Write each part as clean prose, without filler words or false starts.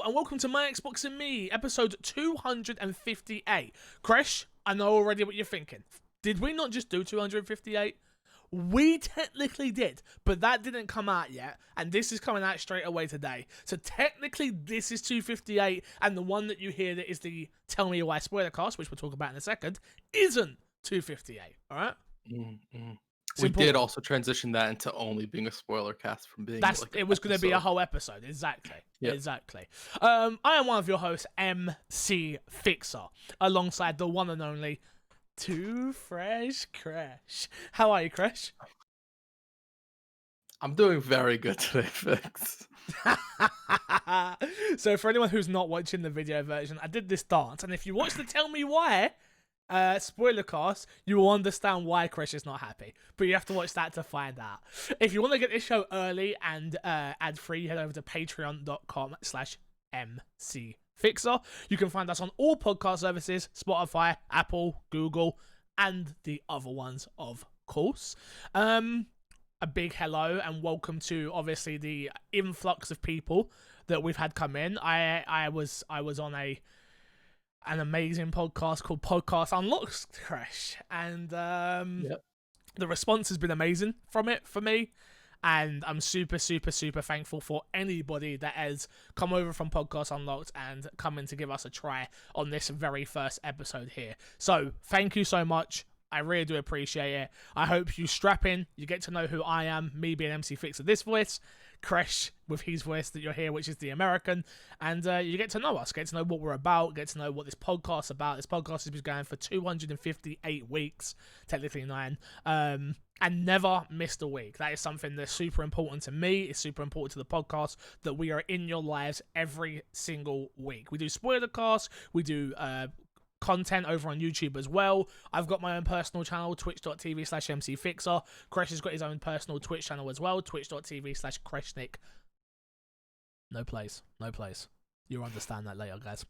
Hello and welcome to My Xbox and Me, episode 258. Kresh, I know already what you're thinking. Did we not just do 258? We technically did, but that didn't come out yet, and this is coming out straight away today. So technically this is 258, and the one that you hear that is the Tell Me Why spoiler cast, which we'll talk about in a second, isn't 258, alright? Mm-hmm. We did also transition that into only being a spoiler cast from being it was going to be a whole episode. Exactly. Yep. Exactly. I am one of your hosts, MC Fixer, alongside the one and only Too Fresh Kresh. How are you, Kresh? I'm doing very good today, Fix. So for anyone who's not watching the video version, I did this dance, and if you watch the Tell Me Why spoiler cast, you will understand why Kresh is not happy, but you have to watch that to find out. If you want to get this show early and ad-free, head over to patreon.com/mcfixer. You can find us on all podcast services: Spotify, Apple, Google, and the other ones, of course. A big hello and welcome to obviously the influx of people that we've had come in. I was on an amazing podcast called Podcast Unlocked, Kresh, and the response has been amazing from it for me, and I'm super thankful for anybody that has come over from Podcast Unlocked and come in to give us a try on this very first episode here. So thank you so much. I really do appreciate it. I hope you strap in, you get to know who I am, me being MC Fixer, this voice, Kresh with his voice that you're here, which is the American, and you get to know us, get to know what we're about, get to know what this podcast's about. This podcast has been going for 258 weeks, technically 9, and never missed a week. That is something that's super important to me. It's super important to the podcast that we are in your lives every single week. We do spoiler casts, we do content over on YouTube as well. I've got my own personal channel, twitch.tv/mcfixer. Kresh has got his own personal Twitch channel as well, twitch.tv/Kreshnik. No place. You'll understand that later, guys.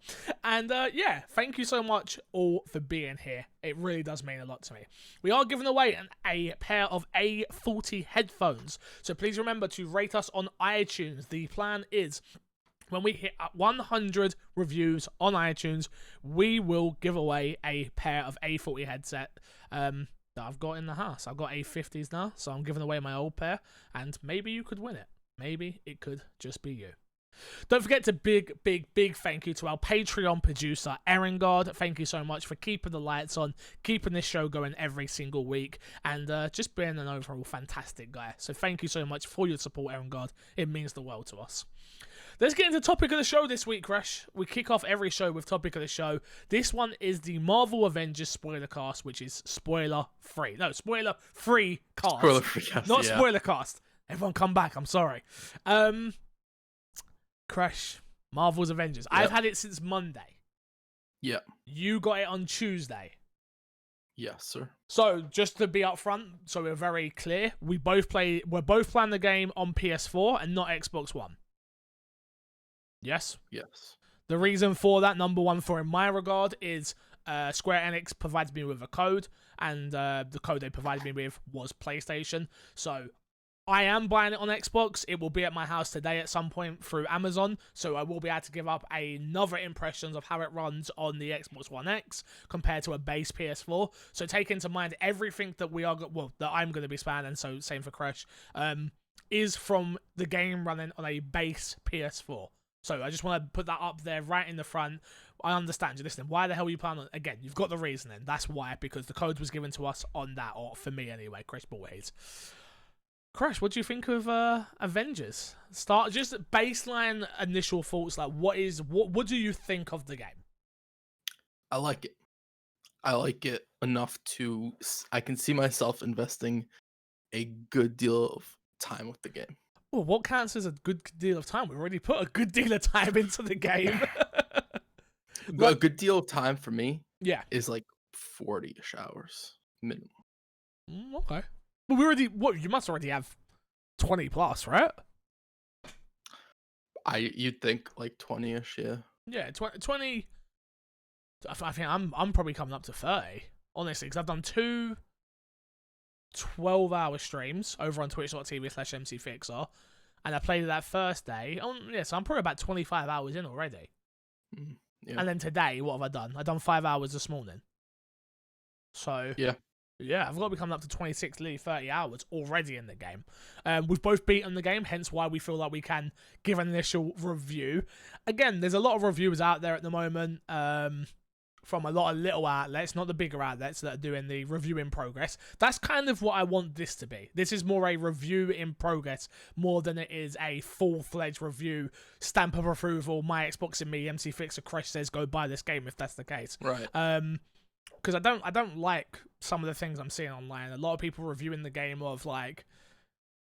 And yeah, thank you so much all for being here. It really does mean a lot to me. We are giving away a pair of A40 headphones, so please remember to rate us on iTunes. The plan is, when we hit 100 reviews on iTunes, we will give away a pair of A40 headset that I've got in the house. I've got A50s now, so I'm giving away my old pair, and maybe you could win it. Maybe it could just be you. Don't forget to big thank you to our Patreon producer, Erengard. Thank you so much for keeping the lights on, keeping this show going every single week, and just being an overall fantastic guy. So thank you so much for your support, Erengard. It means the world to us. Let's get into the topic of the show this week, Kresh. We kick off every show with topic of the show. This one is the Marvel Avengers spoiler cast, which is spoiler-free. No, spoiler-free cast. Spoiler-free cast, not spoiler cast. Everyone come back, I'm sorry. Kresh, Marvel's Avengers. Yep. I've had it since Monday. Yeah. You got it on Tuesday. Yes, sir. So, just to be upfront, so we're very clear, we're both playing the game on PS4 and not Xbox One. Yes? Yes. The reason for that, number one, in my regard, is Square Enix provides me with a code, and the code they provided me with was PlayStation. So I am buying it on Xbox. It will be at my house today at some point through Amazon, so I will be able to give up another impressions of how it runs on the Xbox One X compared to a base PS4. So take into mind everything that that I'm going to be spanning, and so same for Kresh, is from the game running on a base PS4. So I just want to put that up there right in the front. I understand you listening. Why the hell are you planning on? Again, you've got the reasoning. That's why, because the code was given to us on that, or for me anyway, Kresh Ballheads. Kresh, what do you think of Avengers? Start just baseline initial thoughts. Like, what do you think of the game? I like it. I like it enough to. I can see myself investing a good deal of time with the game. Well, what counts as a good deal of time? We've already put a good deal of time into the game. A good deal of time for me, is like 40-ish hours minimum. Okay. Well, you must already have 20 plus, right? You'd think like 20-ish, yeah. Yeah, 20. I think I'm probably coming up to 30, honestly, because I've done 2 12-hour streams over on twitch.tv/mcfixer. and I played it that first day. Yeah, so I'm probably about 25 hours in already. Yeah. And then today, what have I done? I've done 5 hours this morning. So Yeah. yeah, I've got to be coming up to 26, 30 hours already in the game. We've both beaten the game, hence why we feel like we can give an initial review. Again, there's a lot of reviewers out there at the moment, from a lot of little outlets, not the bigger outlets that are doing the review in progress. That's kind of what I want this to be. This is more a review in progress more than it is a full-fledged review, stamp of approval, my Xbox and me, MC Fixer Crush says go buy this game if that's the case. Right. Because I don't like some of the things I'm seeing online. A lot of people reviewing the game of like,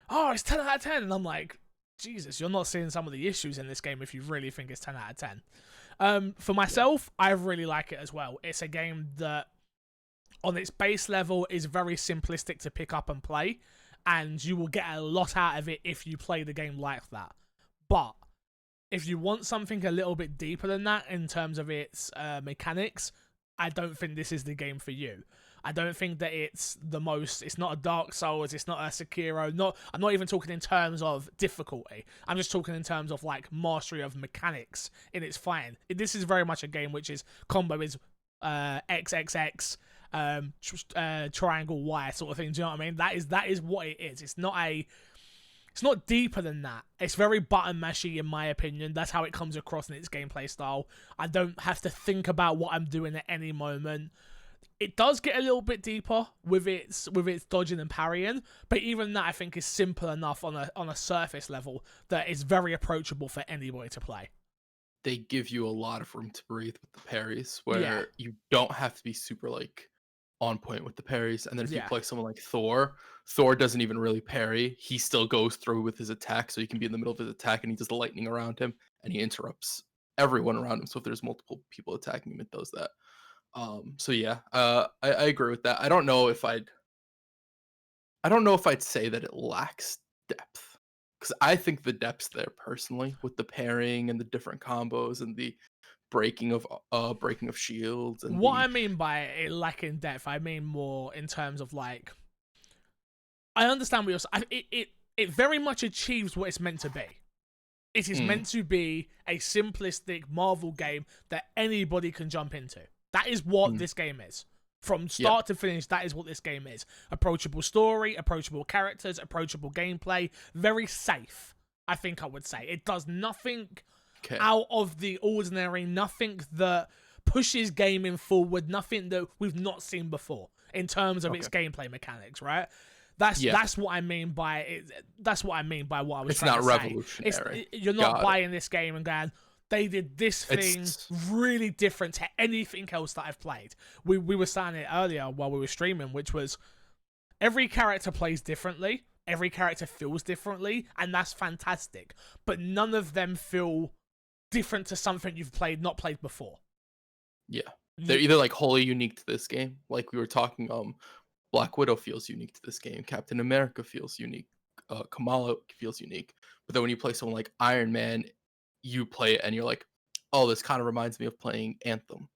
oh, it's 10 out of 10. And I'm like, Jesus, you're not seeing some of the issues in this game if you really think it's 10 out of 10. For myself, I really like it as well. It's a game that, on its base level, is very simplistic to pick up and play. And you will get a lot out of it if you play the game like that. But if you want something a little bit deeper than that in terms of its mechanics, I don't think this is the game for you. I don't think that it's not a Dark Souls, it's not a Sekiro, I'm not even talking in terms of difficulty. I'm just talking in terms of like mastery of mechanics in its fighting. This is very much a game which is combo is XXX, triangle Y sort of thing. Do you know what I mean? That is what it is. It's not deeper than that. It's very button mashy in my opinion. That's how it comes across in its gameplay style. I don't have to think about what I'm doing at any moment. It does get a little bit deeper with its dodging and parrying, but even that I think is simple enough on a surface level that it's very approachable for anybody to play. They give you a lot of room to breathe with the parries, where you don't have to be super like on point with the parries. And then if you play someone like Thor doesn't even really parry. He still goes through with his attack, so you can be in the middle of his attack and he does the lightning around him and he interrupts everyone around him. So if there's multiple people attacking him, it does that. So yeah, I agree with that. I don't know if I'd say that it lacks depth, because I think the depth's there personally with the pairing and the different combos and the breaking of shields. And what I mean by it lacking depth, I mean more in terms of like, I understand what you're saying. It very much achieves what it's meant to be. It is meant to be a simplistic Marvel game that anybody can jump into. That is what this game is. From start to finish, that is what this game is. Approachable story, approachable characters, approachable gameplay. Very safe, I think I would say. It does nothing out of the ordinary, nothing that pushes gaming forward, nothing that we've not seen before in terms of its gameplay mechanics, right? That's what I mean by it. That's what I mean by what I was trying to say. It's not revolutionary. You're not buying this game and going, they did this thing really different to anything else that I've played. We were saying it earlier while we were streaming, which was every character plays differently, every character feels differently, and that's fantastic. But none of them feel different to something you've not played before. Yeah. They're either like wholly unique to this game, like we were talking, Black Widow feels unique to this game, Captain America feels unique, Kamala feels unique. But then when you play someone like Iron Man, you play it and you're like, oh, this kind of reminds me of playing Anthem,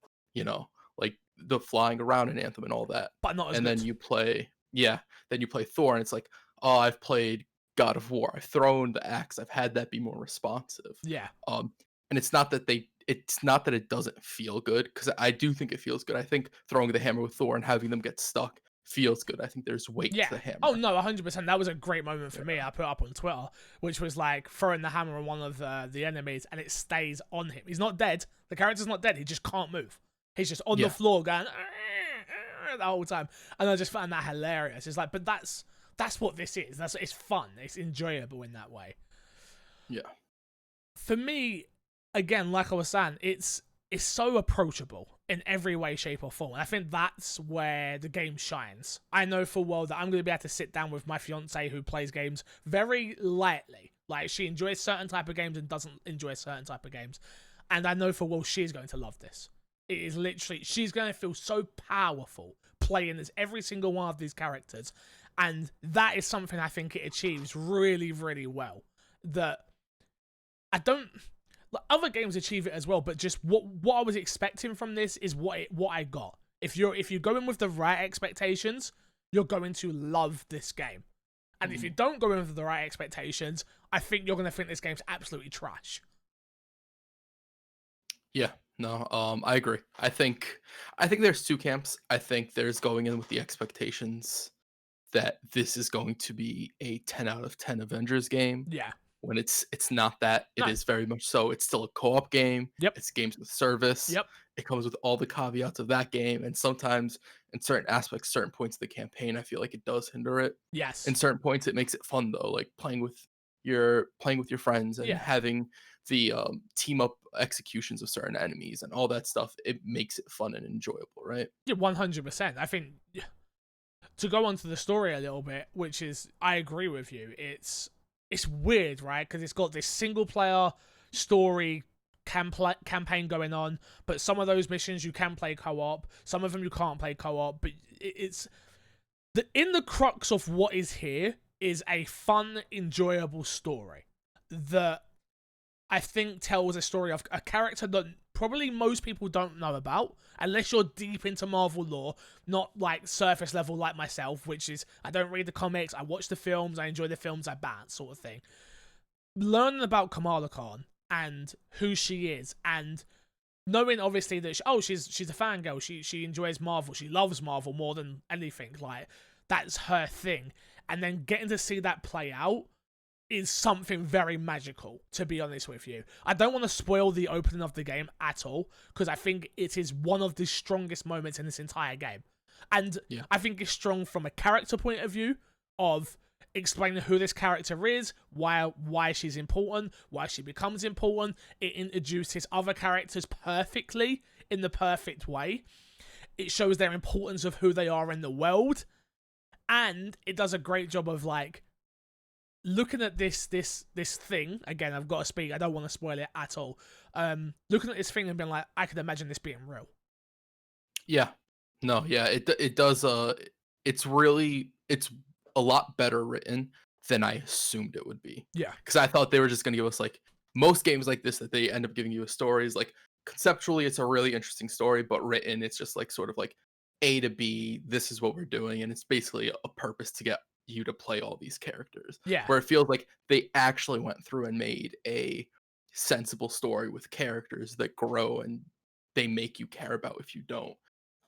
like the flying around in Anthem and all that. But not as and good. Then you play Thor and it's like, oh, I've played God of War, I've thrown the axe, I've had that be more responsive. Yeah. And it's not that it doesn't feel good, because I do think it feels good. I think throwing the hammer with Thor and having them get stuck feels good. I think there's weight to the hammer. Oh no, 100%. That was a great moment for me. I put up on Twitter, which was like throwing the hammer on one of the enemies and it stays on him. He's not dead. The character's not dead. He just can't move. He's just on the floor going the whole time. And I just found that hilarious. It's like, but that's what this is. It's fun. It's enjoyable in that way. Yeah. For me, again, like I was saying, it's so approachable in every way, shape, or form. And I think that's where the game shines. I know full well that I'm going to be able to sit down with my fiance who plays games very lightly. Like, she enjoys certain type of games and doesn't enjoy certain type of games. And I know full well she's going to love this. It is literally, she's going to feel so powerful playing as every single one of these characters. And that is something I think it achieves really, really well. That I don't... Other games achieve it as well, but just what I was expecting from this is what I got. If you go in with the right expectations, you're going to love this game. And if you don't go in with the right expectations, I think you're going to think this game's absolutely trash. Yeah, no, I agree. I think there's two camps. I think there's going in with the expectations that this is going to be a 10 out of 10 Avengers game. Yeah. When it's not that. It No. is very much so. It's still a co-op game. Yep. It's games with service. Yep. It comes with all the caveats of that game, and sometimes in certain aspects, certain points of the campaign, I feel like it does hinder it. Yes. In certain points, it makes it fun though, like playing with your friends and Yeah. having the team up executions of certain enemies and all that stuff. It makes it fun and enjoyable, right? Yeah, 100%. I think to go on to the story a little bit, which is, I agree with you. It's weird, right? Because it's got this single player story campaign going on, but some of those missions you can play co-op, some of them you can't play co-op. But it's in the crux of what is here is a fun, enjoyable story that I think tells a story of a character that probably most people don't know about, unless you're deep into Marvel lore, not like surface level like myself, which is, I don't read the comics, I watch the films, I enjoy the films, I bat, sort of thing. Learning about Kamala Khan and who she is, and knowing obviously that she's a fangirl, she enjoys Marvel, she loves Marvel more than anything, like that's her thing, and then getting to see that play out is something very magical, to be honest with you. I don't want to spoil the opening of the game at all, because I think it is one of the strongest moments in this entire game. And Yeah. I think it's strong from a character point of view, of explaining who this character is, why she's important, why she becomes important. It introduces other characters perfectly, in the perfect way. It shows their importance of who they are in the world. And it does a great job of, like, looking at this thing, again, I've got to speak, I don't want to spoil it at all. Looking at this thing and being like, I could imagine this being real. Yeah. No, yeah, it does it's a lot better written than I assumed it would be. Yeah. Cuz I thought they were just going to give us, like, most games like this that they end up giving you a story is like, conceptually it's a really interesting story, but written it's just like sort of like A to B, this is what we're doing, and it's basically a purpose to get you to play all these characters. Yeah. Where it feels like they actually went through and made a sensible story with characters that grow and they make you care about if you don't.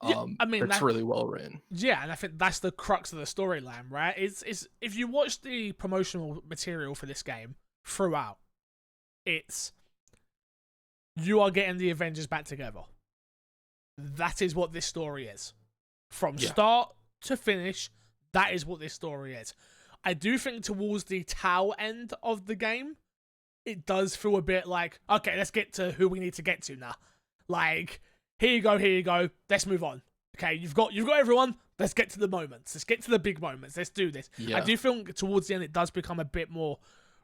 Yeah, I mean, That's really well written. Yeah, and I think that's the crux of the storyline, right? It's if you watch the promotional material for this game throughout, it's you are getting the Avengers back together. That is what this story is. From start to finish, that is what this story is. I do think towards the tail end of the game, it does feel a bit like, okay, let's get to who we need to get to now. Like, here you go, let's move on. Okay, you've got everyone, let's get to the moments. Let's get to the big moments. Let's do this. Yeah. I do feel towards the end it does become a bit more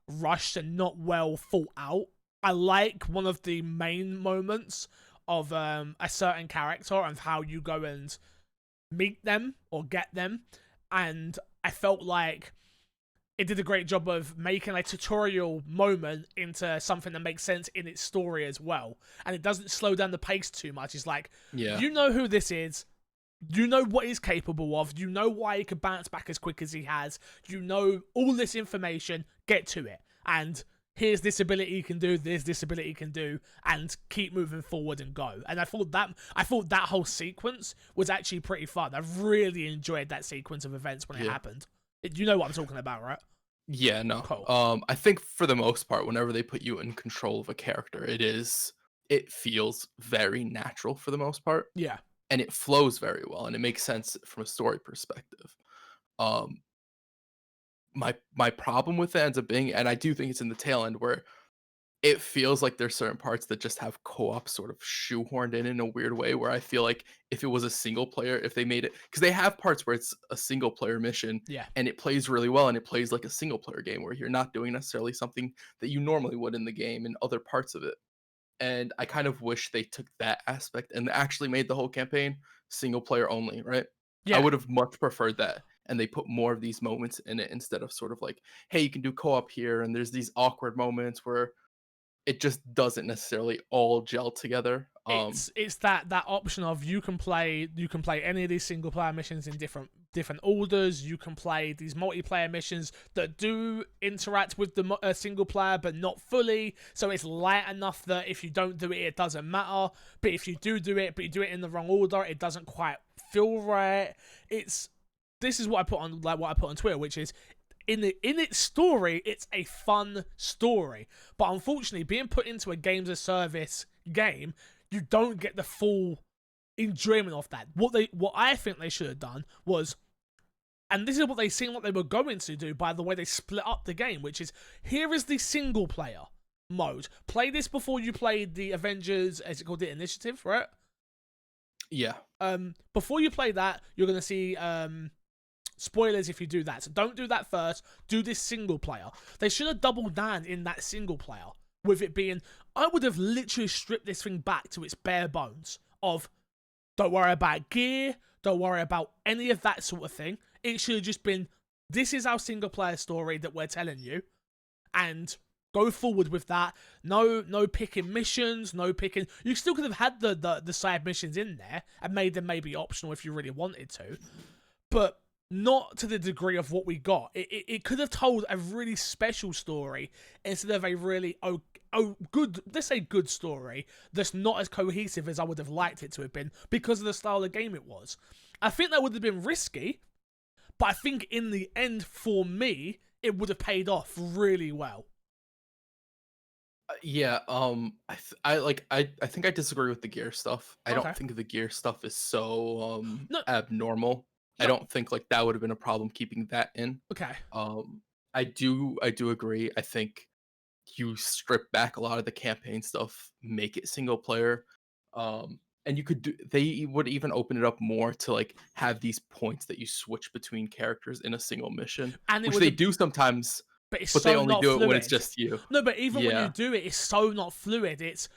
rushed and not well thought out. I like one of the main moments of a certain character and how you go and meet them or get them. And I felt like it did a great job of making a tutorial moment into something that makes sense in its story as well. And it doesn't slow down the pace too much. It's like, you know who this is. You know what he's capable of. You know why he can bounce back as quick as he has. You know all this information. Get to it. And here's this ability he can do. There's this ability he can do. And keep moving forward and go. And I thought that whole sequence was actually pretty fun. I really enjoyed that sequence of events when it happened. You know what I'm talking about, right? Yeah, no. Cool. I think for the most part, whenever they put you in control of a character, it feels very natural for the most part. Yeah. And it flows very well, and it makes sense from a story perspective. My problem with it ends up being, and I do think it's in the tail end, where it feels like there's certain parts that just have co-op sort of shoehorned in a weird way, where I feel like if it was a single player, if they made it, because they have parts where it's a single player mission, and it plays really well, and it plays like a single player game where you're not doing necessarily something that you normally would in the game in other parts of it. And I kind of wish they took that aspect and actually made the whole campaign single player only, right? Yeah. I would have much preferred that. And they put more of these moments in it instead of sort of like, hey, you can do co-op here, and there's these awkward moments where it just doesn't necessarily all gel together. It's that option of you can play any of these single player missions in different different orders. You can play these multiplayer missions that do interact with the single player, but not fully. So it's light enough that if you don't do it, it doesn't matter. But if you do it, but you do it in the wrong order, it doesn't quite feel right. This is what I put on Twitter, which is in its story, it's a fun story. But unfortunately, being put into a games as service game, you don't get the full enjoyment of that. What I think they should have done was, and this is what they seemed like they were going to do by the way they split up the game, which is, here is the single player mode. Play this before you play the Avengers, as it called, the Initiative, right? Yeah. Before you play that, you're gonna see spoilers if you do that. So don't do that first. Do this single player. They should have doubled down in that single player, with it being, I would have literally stripped this thing back to its bare bones of, don't worry about gear, don't worry about any of that sort of thing. It should have just been, this is our single player story that we're telling you, and go forward with that. No picking missions, no picking. You still could have had the side missions in there and made them maybe optional if you really wanted to, but not to the degree of what we got. It could have told a really special story instead of a really good, let's say good story that's not as cohesive as I would have liked it to have been because of the style of game it was. I think that would have been risky, but I think in the end, for me, it would have paid off really well. Yeah, I think I disagree with the gear stuff. I Okay. don't think the gear stuff is so No. abnormal. I don't think like that would have been a problem keeping that in. Okay. I do agree. I think you strip back a lot of the campaign stuff, make it single player. And you could they would even open it up more to like have these points that you switch between characters in a single mission, And which they do sometimes, but it's but so they only not do fluid. it when it's just you. No, but even when Yeah. you do it, it's so not fluid. It's,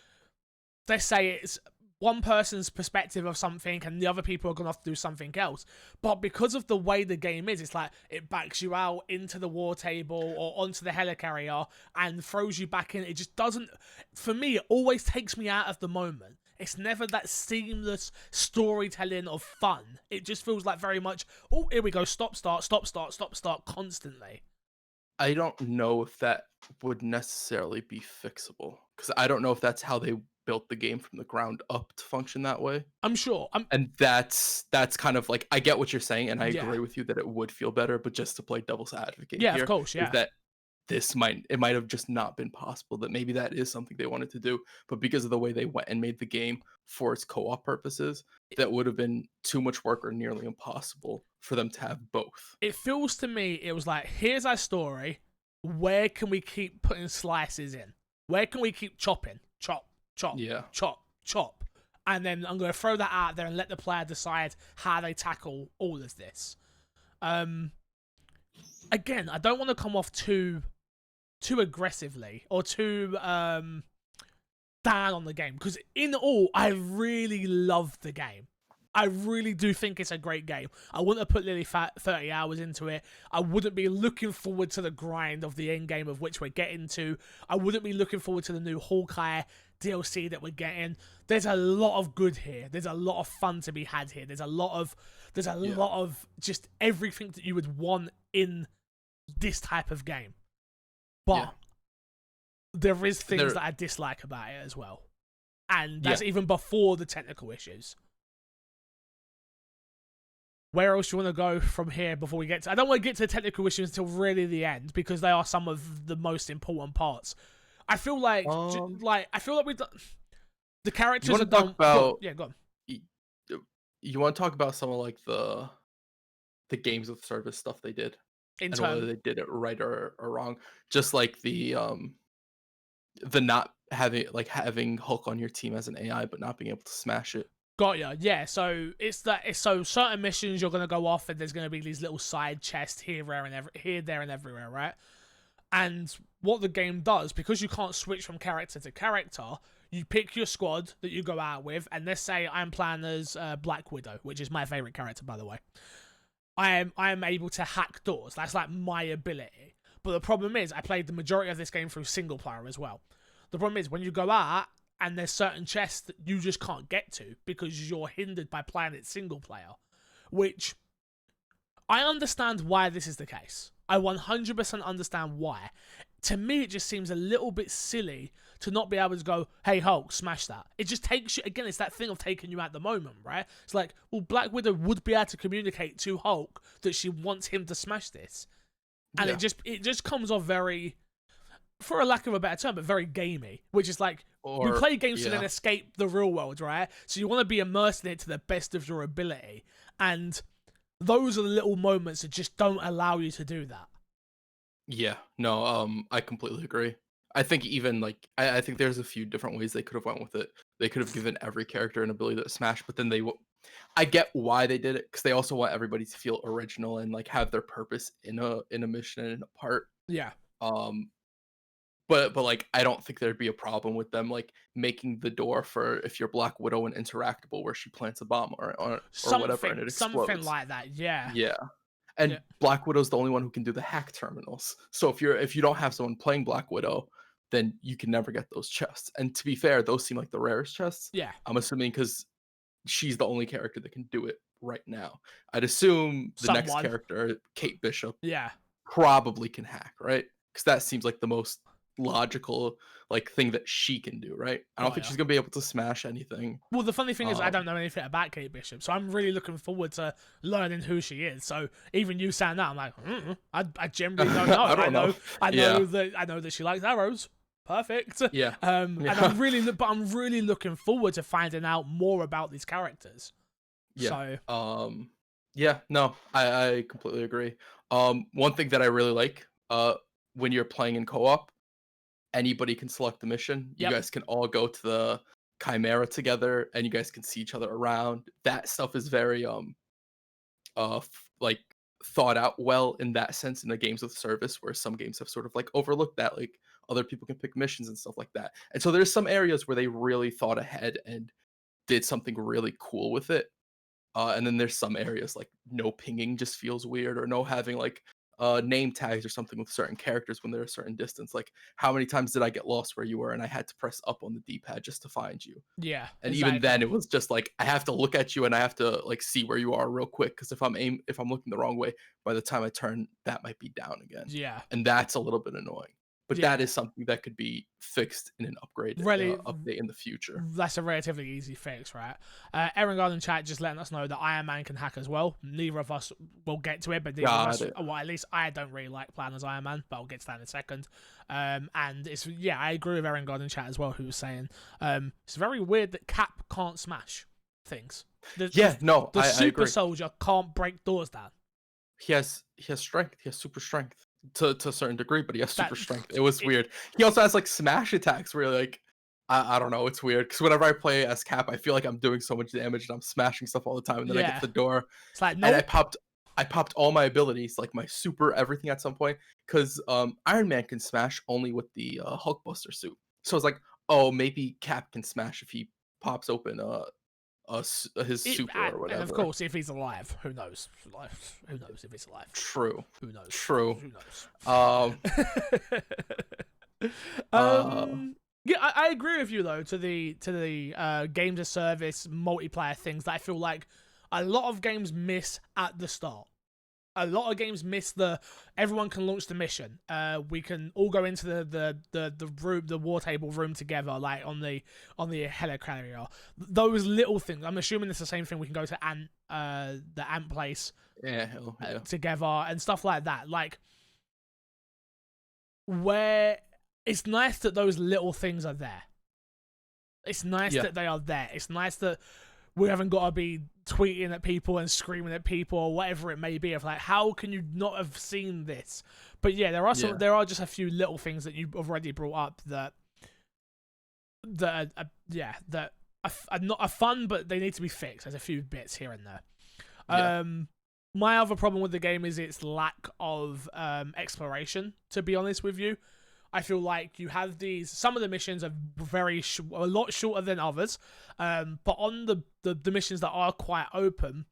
let's say it's one person's perspective of something and the other people are going to have to do something else. But because of the way the game is, it's like it backs you out into the war table or onto the helicarrier and throws you back in. It just doesn't, for me, it always takes me out of the moment. It's never that seamless storytelling of fun. It just feels like very much, oh, here we go, stop, start, constantly. I don't know if that would necessarily be fixable, because I don't know if that's how they built the game from the ground up to function that way. I'm sure. And that's kind of like, I get what you're saying, and I Yeah. agree with you that it would feel better, but just to play devil's advocate Yeah, here, of course, yeah. is that it might have just not been possible, that maybe that is something they wanted to do, but because of the way they went and made the game for its co-op purposes, that would have been too much work or nearly impossible for them to have both. It feels to me, it was like, here's our story. Where can we keep putting slices in? Where can we keep chopping? Chop, chop, Yeah. chop, chop. And then I'm going to throw that out there and let the player decide how they tackle all of this. Again, I don't want to come off too aggressively or too down on the game, because in all, I really love the game. I really do think it's a great game. I wouldn't have put nearly 30 hours into it. I wouldn't be looking forward to the grind of the end game, of which we're getting to. I wouldn't be looking forward to the new Hawkeye DLC that we're getting. There's a lot of good here. There's a lot of fun to be had here. There's a lot of just everything that you would want in this type of game. But there is things that I dislike about it as well. And that's even before the technical issues. Where else do you want to go from here before we get to... I don't want to get to the technical issues until really the end, because they are some of the most important parts. I feel like... I feel like we've done... The characters are done... About, yeah, go on. You want to talk about some of like the games of service stuff they did? And whether they did it right or wrong. Just like the not having Hulk on your team as an AI, but not being able to smash it. Got ya. Yeah, so so certain missions you're gonna go off and there's gonna be these little side chests here, there, and everywhere, right? And what the game does, because you can't switch from character to character, you pick your squad that you go out with, and let's say I'm playing as Black Widow, which is my favorite character, by the way. I am able to hack doors. That's like my ability. But the problem is, I played the majority of this game through single player as well. The problem is, when you go out and there's certain chests that you just can't get to because you're hindered by playing it single player, which I understand why this is the case. I 100% understand why. To me, it just seems a little bit silly to not be able to go, hey, Hulk, smash that. It just takes you, again, it's that thing of taking you at the moment, right? It's like, well, Black Widow would be able to communicate to Hulk that she wants him to smash this. And it just comes off very, for a lack of a better term, but very gamey, which is like, we play games to then escape the real world, right? So you want to be immersed in it to the best of your ability. And those are the little moments that just don't allow you to do that. Yeah, no, I completely agree. I think even like I think there's a few different ways they could have went with it. They could have given every character an ability to smash, but then I get why they did it because they also want everybody to feel original and like have their purpose in a mission and a part. Yeah. But like I don't think there'd be a problem with them like making the door for if you're Black Widow and interactable where she plants a bomb or whatever and it explodes. Something like that, yeah. Yeah. And Black Widow's the only one who can do the hack terminals. So if you don't have someone playing Black Widow, then you can never get those chests. And to be fair, those seem like the rarest chests. Yeah. I'm assuming because she's the only character that can do it right now. I'd assume the next character, Kate Bishop, probably can hack, right? Because that seems like the most logical like thing that she can do, right? I don't think she's gonna be able to smash anything. Well, the funny thing is I don't know anything about Kate Bishop, so I'm really looking forward to learning who she is. So even you saying that, I'm like, I generally don't know. I know that she likes arrows. Perfect. Yeah. And I'm really looking forward to finding out more about these characters. Yeah. So yeah, no, I completely agree. One thing that I really like, when you're playing in co-op, anybody can select the mission. You guys can all go to the Chimera together and you guys can see each other around. That stuff is very like thought out well in that sense in the games of service, where some games have sort of like overlooked that, like other people can pick missions and stuff like that. And so there's some areas where they really thought ahead and did something really cool with it. And then there's some areas like no pinging just feels weird, or no having like name tags or something with certain characters when they're a certain distance. Like how many times did I get lost where you were and I had to press up on the D-pad just to find you? Yeah. And even then it was just like I have to look at you and I have to like see where you are real quick, because if I'm looking the wrong way, by the time I turn, that might be down again. Yeah. And that's a little bit annoying. But that is something that could be fixed in an update in the future. That's a relatively easy fix, right? Aaron Garden chat just letting us know that Iron Man can hack as well. Neither of us will get to it, but neither of us, well, at least I don't really like playing as Iron Man, but I'll get to that in a second. And it's I agree with Aaron Garden chat as well, who was saying it's very weird that Cap can't smash things. The super soldier can't break doors down. He has strength. He has super strength. To a certain degree, but he has super strength. It was weird. He also has like smash attacks where like I don't know, it's weird because whenever I play as Cap, I feel like I'm doing so much damage and I'm smashing stuff all the time, and then I get to the door. It's like, nope. And I popped all my abilities, like my super everything at some point, because Iron Man can smash only with the Hulkbuster suit. So it's like, oh, maybe Cap can smash if he pops open his super or whatever. And of course, if he's alive, who knows? Who knows if he's alive? True. Who knows? True. Who knows? Yeah, I agree with you though. To the games of service multiplayer things that I feel like a lot of games miss at the start. A lot of games miss everyone can launch the mission. We can all go into the room, the war table room together, like on the helicarrier. Those little things. I'm assuming it's the same thing. We can go to the ant place, together and stuff like that. Like where it's nice that those little things are there. It's nice that they are there. It's nice that we haven't got to be tweeting at people and screaming at people or whatever it may be of like, how can you not have seen this? But yeah, there are just a few little things that you've already brought up that are not fun, but they need to be fixed. There's a few bits here and there. My other problem with the game is its lack of exploration, to be honest with you. I feel like you have some of the missions are a lot shorter than others, but on the missions that are quite open,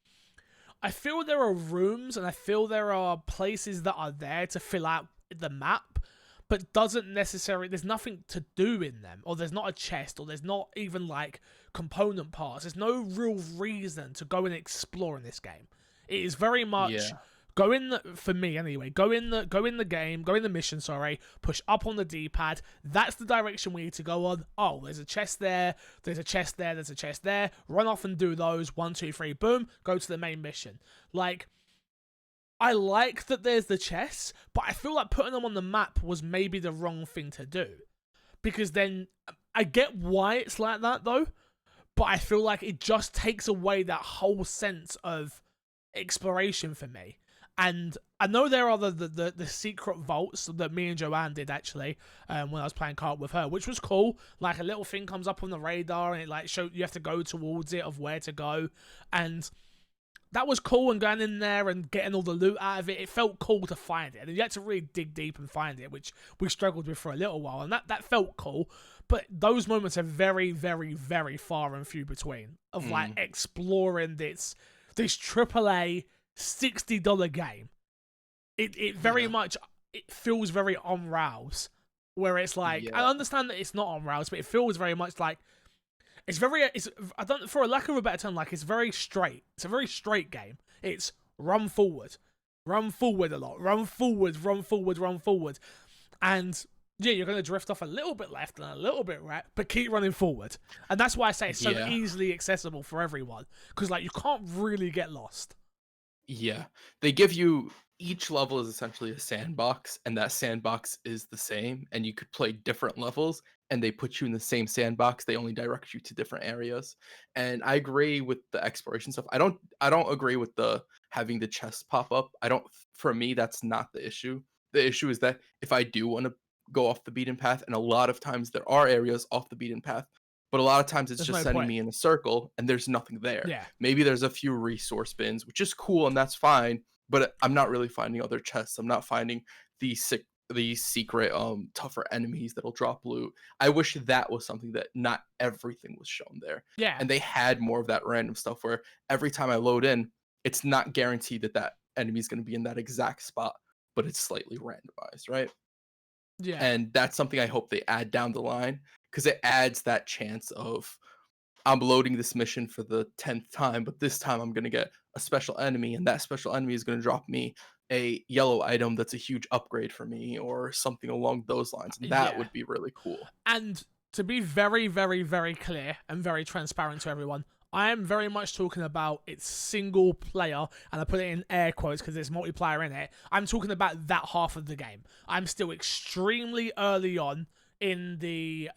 I feel there are rooms and I feel there are places that are there to fill out the map, but there's nothing to do in them, or there's not a chest, or there's not even like component parts. There's no real reason to go and explore in this game. It is very much for me anyway, go in the mission, push up on the D-pad. That's the direction we need to go on. Oh, there's a chest there, there's a chest there, there's a chest there. Run off and do those. 1, 2, 3, boom, go to the main mission. Like, I like that there's the chests, but I feel like putting them on the map was maybe the wrong thing to do. Because then, I get why it's like that though, but I feel like it just takes away that whole sense of exploration for me. And I know there are the secret vaults that me and Joanne did actually when I was playing kart with her, which was cool. Like, a little thing comes up on the radar and it like you have to go towards it of where to go, and that was cool. And going in there and getting all the loot out of it, it felt cool to find it, and you had to really dig deep and find it, which we struggled with for a little while, and that felt cool. But those moments are very, very, very far and few between of like exploring this AAA $60 game. It very much, it feels very on rails, where it's like, I understand that it's not on rails, but it feels very much like I don't, for a lack of a better term, like, it's very straight. It's a very straight game. It's run forward a lot, run forward, and yeah, you're going to drift off a little bit left and a little bit right, but keep running forward. And that's why I say it's so easily accessible for everyone, because like, you can't really get lost. Yeah, they give you, each level is essentially a sandbox, and that sandbox is the same, and you could play different levels, and they put you in the same sandbox. They only direct you to different areas. And I agree with the exploration stuff. I don't agree with the having the chest pop up. For me, that's not the issue. The issue is that if I do want to go off the beaten path, and a lot of times there are areas off the beaten path, but a lot of times it's just sending me in a circle and there's nothing there. Yeah. Maybe there's a few resource bins, which is cool and that's fine, but I'm not really finding other chests. I'm not finding these secret tougher enemies that'll drop loot. I wish that was something that not everything was shown there. Yeah. And they had more of that random stuff where every time I load in, it's not guaranteed that enemy is going to be in that exact spot, but it's slightly randomized, right? Yeah. And that's something I hope they add down the line, because it adds that chance of, I'm loading this mission for the 10th time, but this time I'm going to get a special enemy, and that special enemy is going to drop me a yellow item that's a huge upgrade for me, or something along those lines. And that would be really cool. And to be very, very, very clear and very transparent to everyone, I am very much talking about it's single player, and I put it in air quotes because there's multiplayer in it. I'm talking about that half of the game. I'm still extremely early on in the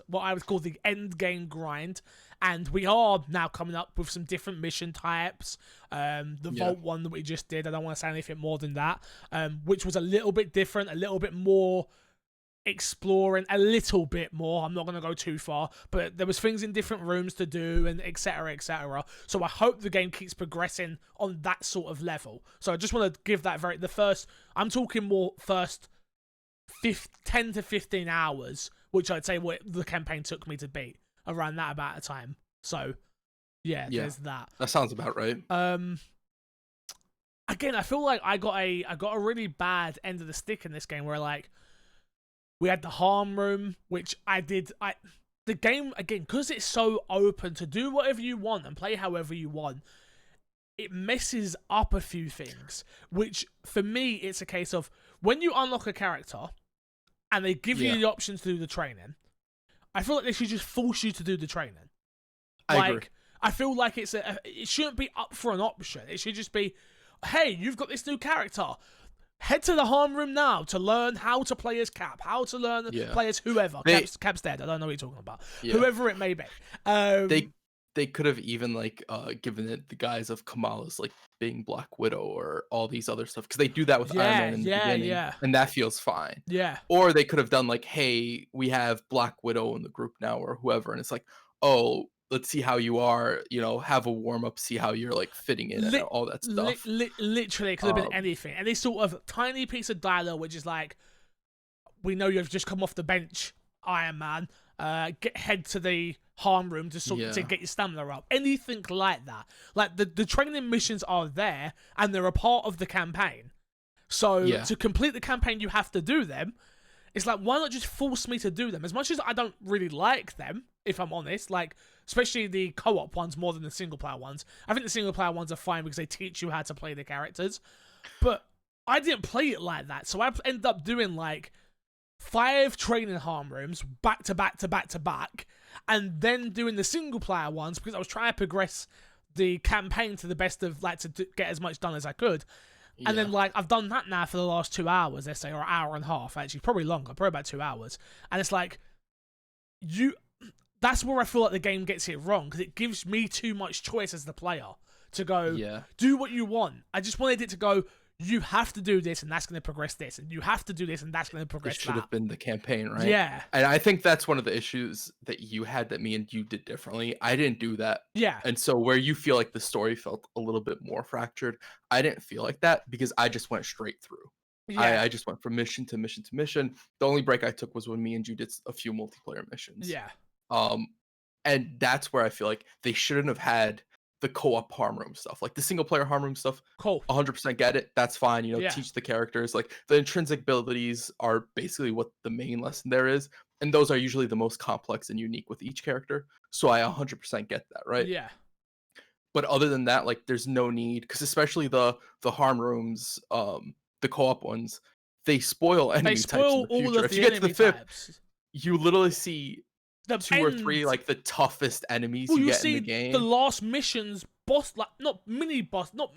what I would call the end game grind, and we are now coming up with some different mission types. The Vault one that we just did, I don't want to say anything more than that, which was a little bit different, a little bit more exploring, a little bit more. I'm not going to go too far, but there was things in different rooms to do, and etc, etc. So I hope the game keeps progressing on that sort of level. So I just want to give that I'm talking more first 10 to 15 hours, which I'd say what the campaign took me to beat, around that amount of time. So yeah, there's that. That sounds about right. Again, I feel like I got a really bad end of the stick in this game, where like, we had the harm room, which the game, again, because it's so open to do whatever you want and play however you want, it messes up a few things, which for me, it's a case of, when you unlock a character and they give you the option to do the training, I feel like they should just force you to do the training. I agree. I feel like it shouldn't be up for an option. It should just be, hey, you've got this new character. Head to the harm room now to learn how to play as Cap, how to learn play as whoever. Cap's dead. I don't know what you're talking about. Yeah. Whoever it may be. They could have even like given it the guise of Kamala's like being Black Widow or all these other stuff, because they do that with Iron Man in the beginning, and that feels fine. Yeah. Or they could have done like, hey, we have Black Widow in the group now, or whoever, and it's like, oh, let's see how you are, have a warm up, see how you're like fitting in and all that stuff. Literally, it could have been anything. Any sort of tiny piece of dialogue, which is like, we know you've just come off the bench, Iron Man. Head to the harm room to get your stamina up. Anything like that. Like the training missions are there, and they're a part of the campaign. So to complete the campaign, you have to do them. It's like, why not just force me to do them? As much as I don't really like them, if I'm honest, like, especially the co-op ones more than the single-player ones. I think the single-player ones are fine because they teach you how to play the characters. But I didn't play it like that, so I ended up doing, like, 5 training harm rooms back to back to back to back, and then doing the single-player ones because I was trying to progress the campaign to the best of, like, to get as much done as I could. And then, like, I've done that now for the last 2 hours, let's say, or an hour and a half, actually. Probably longer, probably about 2 hours. And it's like, that's where I feel like the game gets it wrong, because it gives me too much choice as the player to go, do what you want. I just wanted it to go, you have to do this, and that's going to progress this, and you have to do this, and that's going to progress that. It should have been the campaign, right? Yeah. And I think that's one of the issues that you had that me and you did differently. I didn't do that. Yeah. And so where you feel like the story felt a little bit more fractured, I didn't feel like that because I just went straight through. Yeah. I just went from mission to mission to mission. The only break I took was when me and you did a few multiplayer missions. Yeah. And that's where I feel like they shouldn't have had the co-op harm room stuff, like the single player harm room stuff. Cool. 100% get it. That's fine. Teach the characters. Like the intrinsic abilities are basically what the main lesson there is. And those are usually the most complex and unique with each character. So I 100% get that. Right. Yeah. But other than that, like there's no need, because especially the harm rooms, the co-op ones, they spoil enemy types in the future. If you get to the 5th, you literally see the 2 or 3 like the toughest enemies you get in the game. The last mission's boss, like not mini boss, not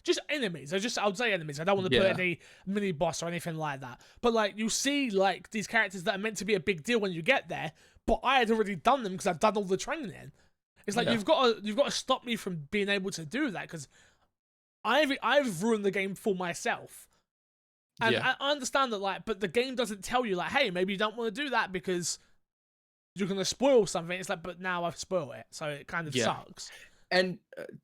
just enemies. I would say enemies. I don't want to put any mini boss or anything like that. But like you see like these characters that are meant to be a big deal when you get there, but I had already done them because I've done all the training. It's like you've got to stop me from being able to do that, because I've ruined the game for myself. And I understand that, like, but the game doesn't tell you like, hey, maybe you don't want to do that because you're going to spoil something. It's like, but now I've spoiled it, so it kind of sucks. And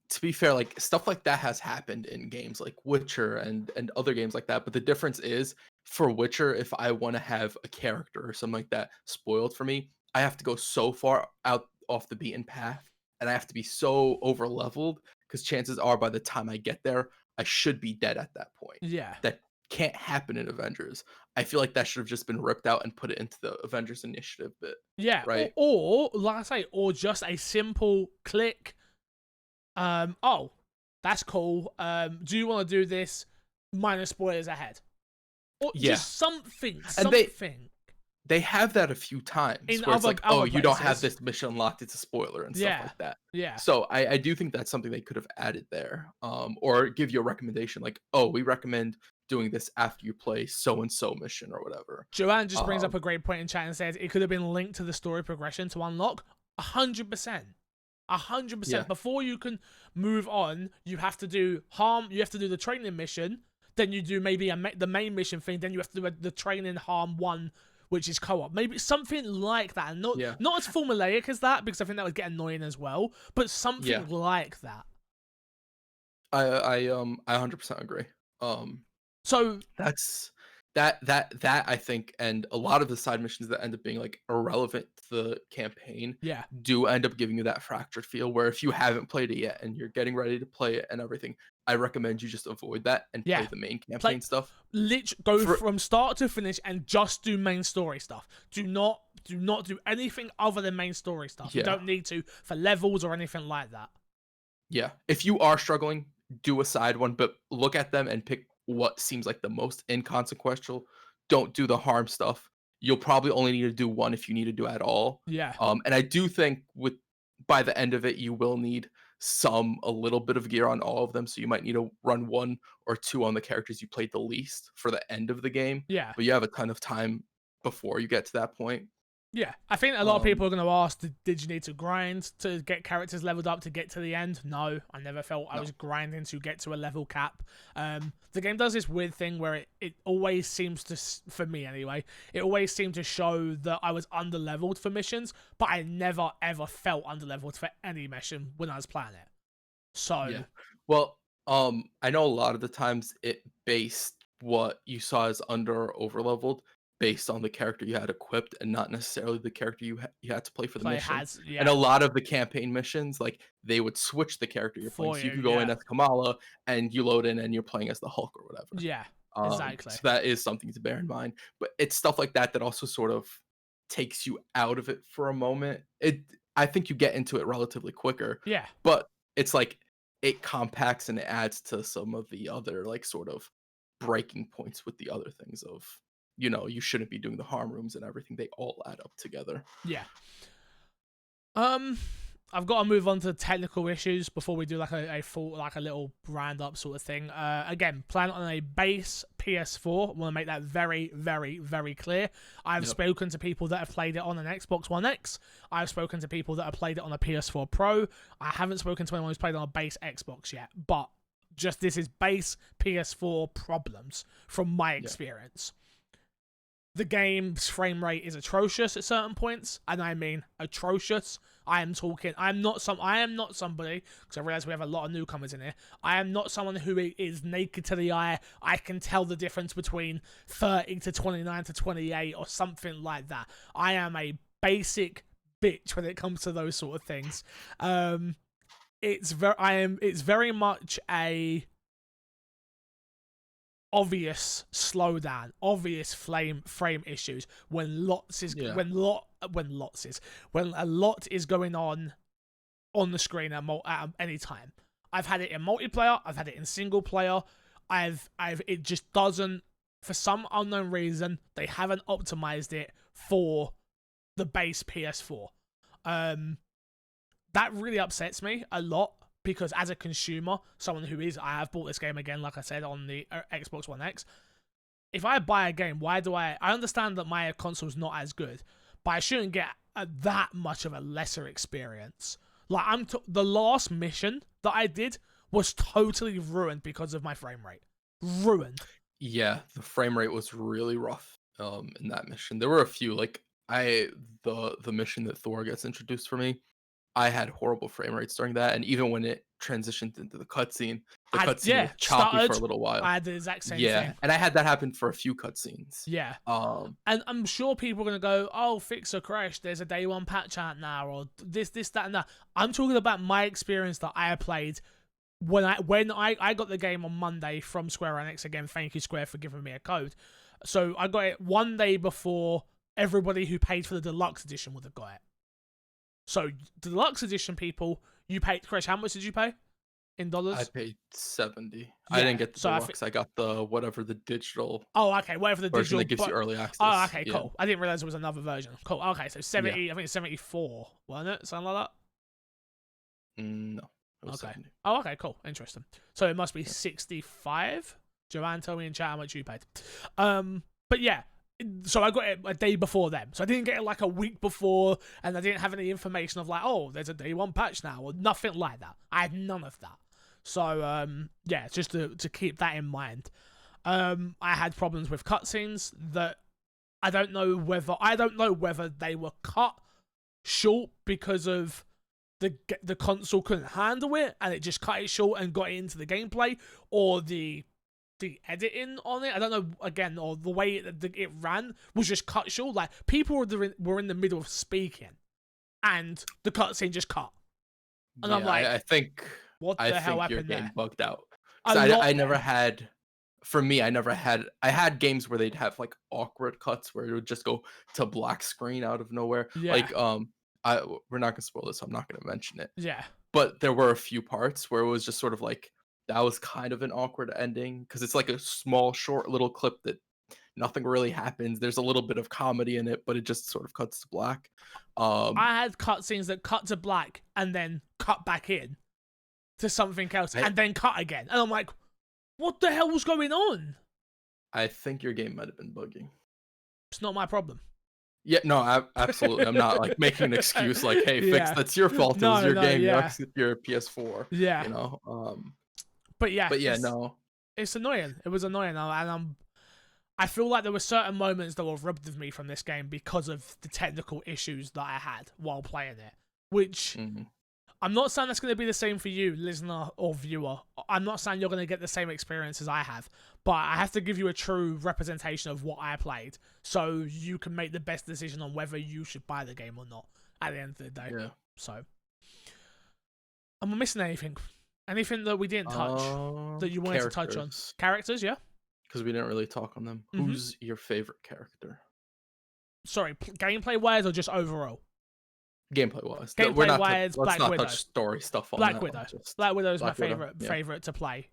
to be fair, like stuff like that has happened in games like Witcher and other games like that. But the difference is, for Witcher, if I want to have a character or something like that spoiled for me, I have to go so far out off the beaten path, and I have to be so over leveled, because chances are by the time I get there, I should be dead at that point. Yeah. That can't happen in Avengers. I feel like that should have just been ripped out and put it into the Avengers initiative bit. Yeah. Right. Or like I say, or just a simple click. Oh, that's cool. Do you want to do this? Minus spoilers ahead. Or just something. And they have that a few times where it's like, oh, you don't have this mission unlocked, it's a spoiler and stuff like that. Yeah. So I do think that's something they could have added there. Or give you a recommendation like, oh, we recommend doing this after you play so-and-so mission or whatever. Joanne just brings up a great point in chat and says it could have been linked to the story progression to unlock. 100%. 100%. Before you can move on, you have to do you have to do the training mission, then you do maybe the main mission thing, then you have to do the training harm one, which is co-op. Maybe something like that. And not as formulaic as that, because I think that would get annoying as well, but something like that. I 100% agree. So that's that I think, and a lot of the side missions that end up being like irrelevant to the campaign do end up giving you that fractured feel, where if you haven't played it yet and you're getting ready to play it and everything, I recommend you just avoid that and play the main campaign stuff. Go from start to finish and just do main story stuff. Do not do anything other than main story stuff. You don't need to for levels or anything like that. Yeah. If you are struggling, do a side one, but look at them and pick what seems like the most inconsequential. Don't do the harm stuff. You'll probably only need to do one if you need to do at all. Yeah. And I do think by the end of it, you will need a little bit of gear on all of them. So you might need to run 1 or 2 on the characters you played the least for the end of the game. Yeah. But you have a ton of time before you get to that point. Yeah, I think a lot of people are going to ask, did you need to grind to get characters leveled up to get to the end? No, I never felt I was grinding to get to a level cap. The game does this weird thing where it always seems to, for me anyway, it always seemed to show that I was under-leveled for missions, but I never, ever felt under-leveled for any mission when I was playing it. So... Yeah. Well, I know a lot of the times it based what you saw as under or over-leveled based on the character you had equipped and not necessarily the character you had to play for the mission. And a lot of the campaign missions, like they would switch the character you're playing. So you could go in as Kamala and you load in and you're playing as the Hulk or whatever. Yeah. Exactly. So that is something to bear in mind. But it's stuff like that that also sort of takes you out of it for a moment. I think you get into it relatively quicker, Yeah. but it's like it compacts and it adds to some of the other like sort of breaking points with the other things of you shouldn't be doing the harm rooms and everything. They all add up together. Yeah. Um, I've got to move on to technical issues before we do like a full, like a little round up sort of thing. Again, plan on a base PS4. I want to make that very, very, very clear. I've spoken to people that have played it on an Xbox One X. I've spoken to people that have played it on a PS4 Pro. I haven't spoken to anyone who's played it on a base Xbox yet, but just this is base PS4 problems from my experience. The game's frame rate is atrocious at certain points, and I mean atrocious. I am not somebody, because I realize we have a lot of newcomers in here. I am not someone who is naked to the eye. I can tell the difference between 30 to 29 to 28 or something like that. I am a basic bitch when it comes to those sort of things. It's very much a obvious slowdown, obvious frame issues when a lot is going on the screen at any time. I've had it in multiplayer, I've had it in single player. It just doesn't, for some unknown reason, they haven't optimized it for the base PS4. That really upsets me a lot. Because as a consumer, I have bought this game again, like I said, on the Xbox One X. If I buy a game, I understand that my console's not as good, but I shouldn't get that much of a lesser experience. Like, the last mission that I did was totally ruined because of my frame rate. Ruined. Yeah, the frame rate was really rough in that mission. There were a few, like, the mission that Thor gets introduced for me, I had horrible frame rates during that, and even when it transitioned into the cutscene was choppy for a little while. I had the exact same thing. And I had that happen for a few cutscenes. Yeah. And I'm sure people are going to go, oh, fix a crash, there's a day one patch out now, or this, that, and that. I'm talking about my experience that I played when I got the game on Monday from Square Enix. Again, thank you, Square, for giving me a code. So I got it one day before everybody who paid for the deluxe edition would have got it. So, the deluxe edition people, you paid, Chris, how much did you pay in dollars? I paid $70. Yeah, I didn't get the deluxe. I got the digital. Oh, okay, whatever the version digital that gives you early access. Oh, okay, cool. I didn't realize there was another version. Cool. Okay, so 70. Yeah. I think it's 74, wasn't it? Something like that. No. It was okay. 70. Oh, okay, cool. Interesting. So it must be 65. Joanne, tell me in chat how much you paid. But yeah. So I got it a day before them. So I didn't get it like a week before, and I didn't have any information of like, oh, there's a day one patch now, or nothing like that. I had none of that. So yeah, just to keep that in mind. I had problems with cutscenes that I don't know whether they were cut short because of the console couldn't handle it and it just cut it short and got it into the gameplay, or the editing on it, I don't know, again, or the way it ran was just cut short. Like, people were in the middle of speaking and the cutscene just cut. And I'm like, I think what the hell happened your game there? bugged out. I never had, for me, I had games where they'd have like awkward cuts where it would just go to black screen out of nowhere. Yeah. Like, we're not gonna spoil this, so I'm not gonna mention it. Yeah. But there were a few parts where it was just sort of like, that was kind of an awkward ending because it's like a small, short little clip that nothing really happens. There's a little bit of comedy in it, but it just sort of cuts to black. I had cutscenes that cut to black and then cut back in to something else and then cut again. And I'm like, what the hell was going on? I think your game might have been bugging. It's not my problem. Yeah, no, absolutely. I'm not like making an excuse like, hey, fix that's your fault. It was your game. Yeah. Your PS4. Yeah. You know. But yeah, no, it's annoying. It was annoying, and I feel like there were certain moments that were rubbed with me from this game because of the technical issues that I had while playing it. Which I'm not saying that's going to be the same for you, listener or viewer. I'm not saying you're going to get the same experience as I have, but I have to give you a true representation of what I played, so you can make the best decision on whether you should buy the game or not. At the end of the day, yeah. So, am I missing anything? Anything that we didn't touch that you wanted to touch on? Characters, yeah? because we didn't really talk on them. Mm-hmm. Who's your favorite character? Sorry, gameplay wise or just overall? Gameplay wise. Gameplay wise, Let's Black not Widow. touch story stuff on Black that. Widow. Just Black Widow is my Widow, favorite to play.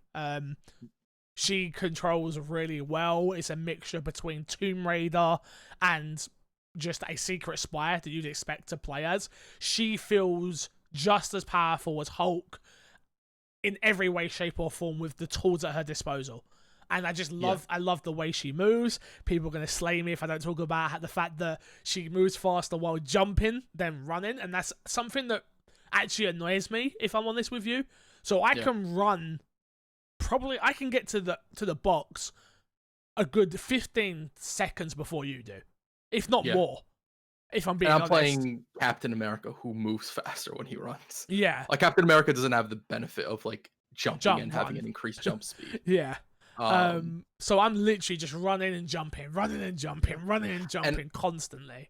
She controls really well. It's a mixture between Tomb Raider and just a secret spy that you'd expect to play as. She feels just as powerful as Hulk in every way, shape, or form with the tools at her disposal. And I just love, I love the way she moves. People are going to slay me if I don't talk about the fact that she moves faster while jumping than running. And that's something that actually annoys me, if I'm honest with you. So I can run, probably, I can get to the box a good 15 seconds before you do. If not more. If I'm being honest. Playing Captain America, who moves faster when he runs. Yeah. Like, Captain America doesn't have the benefit of, like, jumping and having an increased jump speed. Yeah. So I'm literally just running and jumping constantly.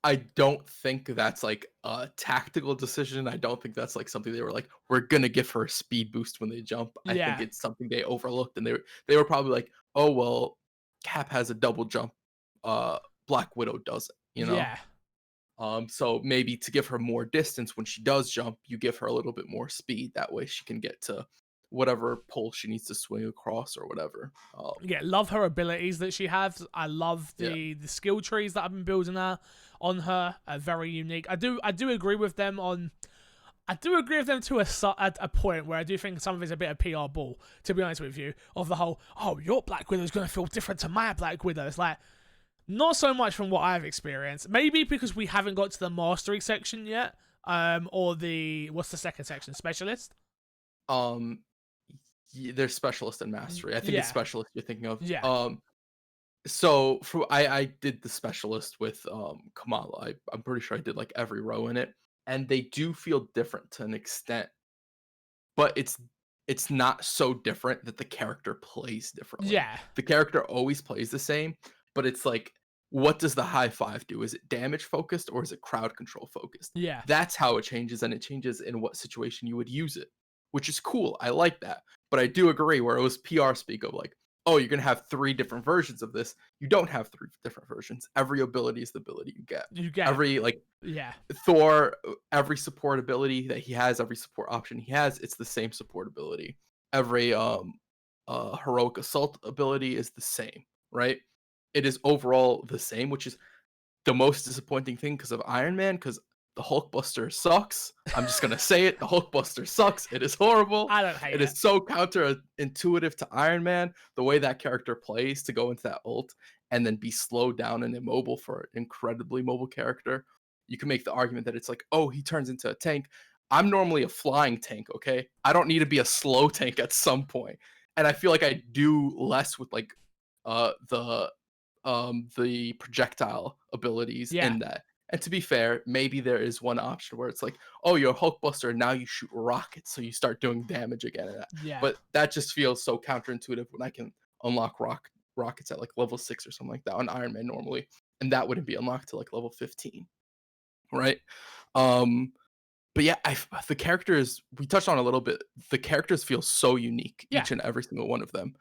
I don't think that's like a tactical decision. I don't think that's like something they were like, we're gonna give her a speed boost when they jump. I think it's something they overlooked, and they were probably like, oh well, Cap has a double jump, Black Widow doesn't, you know? Yeah. So maybe to give her more distance when she does jump, you give her a little bit more speed. That way she can get to whatever pole she needs to swing across or whatever. Love her abilities that she has. I love the skill trees that I've been building on her. Are very unique. I do agree with them to a point where I do think some of it's a bit of PR ball, to be honest with you, of the whole, oh, your Black Widow is going to feel different to my Black Widow. It's like, not so much from what I've experienced. Maybe because we haven't got to the mastery section yet, or what's the second section? Specialist? There's specialist and mastery. I think it's specialist you're thinking of. Yeah. So I did the specialist with Kamala. I'm pretty sure I did like every row in it, and they do feel different to an extent, but it's not so different that the character plays differently. Yeah. The character always plays the same, but it's like, what does the high five do? Is it damage focused or is it crowd control focused? Yeah. That's how it changes, and it changes in what situation you would use it, which is cool. I like that. But I do agree where it was PR speak of like, oh, you're going to have 3 different versions of this. You don't have 3 different versions. Every ability is the ability you get. Every, like, Thor, every support ability that he has, every support option he has, it's the same support ability. Every heroic assault ability is the same, right? It is overall the same, which is the most disappointing thing because of Iron Man, because the Hulkbuster sucks. I'm just gonna say it. The Hulkbuster sucks. It is horrible. I don't hate it. It is so counterintuitive to Iron Man, the way that character plays to go into that ult and then be slowed down and immobile for an incredibly mobile character. You can make the argument that it's like, oh, he turns into a tank. I'm normally a flying tank, okay? I don't need to be a slow tank at some point. And I feel like I do less with like the projectile abilities in that. And to be fair, maybe there is one option where it's like, oh, you're a Hulkbuster, now you shoot rockets, so you start doing damage again. But that just feels so counterintuitive when I can unlock rockets at like level 6 or something like that on Iron Man normally, and that wouldn't be unlocked to like level 15, right? But yeah, the characters we touched on a little bit. The characters feel so unique, each and every single one of them.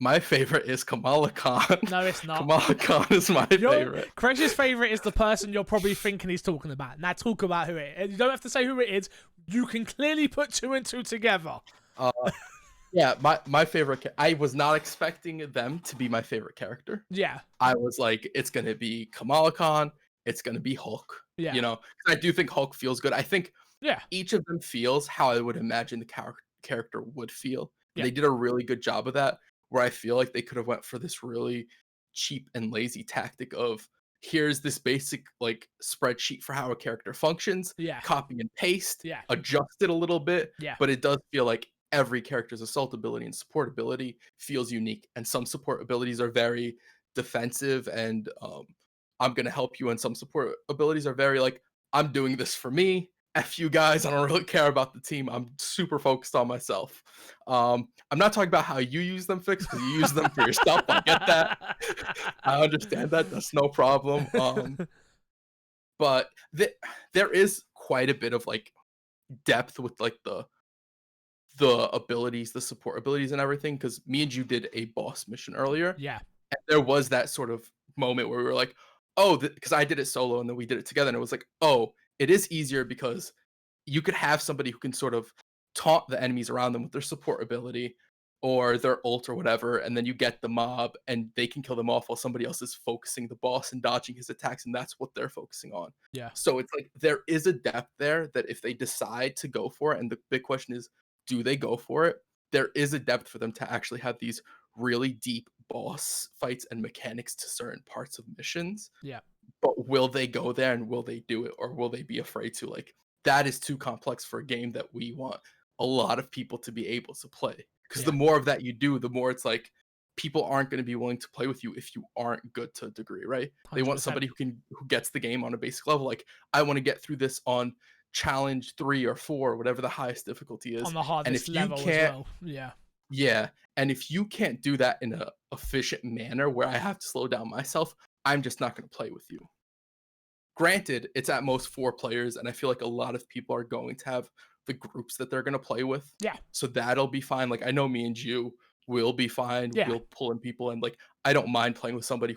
My favorite is Kamala Khan. No, it's not. Kamala Khan is my favorite. Crash's favorite is the person you're probably thinking he's talking about. Now talk about who it is. You don't have to say who it is. You can clearly put 2 and 2 together. Yeah, my favorite. I was not expecting them to be my favorite character. Yeah. I was like, it's gonna be Kamala Khan. It's gonna be Hulk. Yeah. You know, I do think Hulk feels good. I think each of them feels how I would imagine the character would feel. Yeah. They did a really good job of that. Where I feel like they could have went for this really cheap and lazy tactic of, here's this basic like spreadsheet for how a character functions, copy and paste, adjust it a little bit, but it does feel like every character's assault ability and support ability feels unique, and some support abilities are very defensive and I'm gonna help you, and some support abilities are very like, I'm doing this for me. F you guys, I don't really care about the team. I'm super focused on myself. I'm not talking about how you use them, Fix, because you use them for yourself. I get that. I understand that. That's no problem. But there is quite a bit of like depth with like the abilities, the support abilities and everything, because me and you did a boss mission earlier, Yeah. and there was that sort of moment where we were like, "Oh," because I did it solo and then we did it together, and it was like, "Oh, it is easier because you could have somebody who can sort of taunt the enemies around them with their support ability or their ult or whatever, and then you get the mob and they can kill them off while somebody else is focusing the boss and dodging his attacks, and that's what they're focusing on." Yeah. So it's like there is a depth there that if they decide to go for it, and the big question is, do they go for it? There is a depth for them to actually have these really deep boss fights and mechanics to certain parts of missions, Yeah. but will they go there and will they do it, or will they be afraid to? Like, that is too complex for a game that we want a lot of people to be able to play. Because the Yeah. more of that you do, the more it's like people aren't going to be willing to play with you if you aren't good to a degree, right? They want 100%. somebody who gets the game on a basic level. Like, I want to get through this on challenge 3 or 4, whatever the highest difficulty On is. the And hardest if you level as can't, well. Yeah. yeah, and if you can't do that in a efficient manner where I have to slow down myself, I'm just not going to play with you. Granted, it's at most 4 players, and I feel like a lot of people are going to have the groups that they're going to play with. Yeah. So that'll be fine. Like, I know me and you will be fine. Yeah. We'll pull in people, and like, I don't mind playing with somebody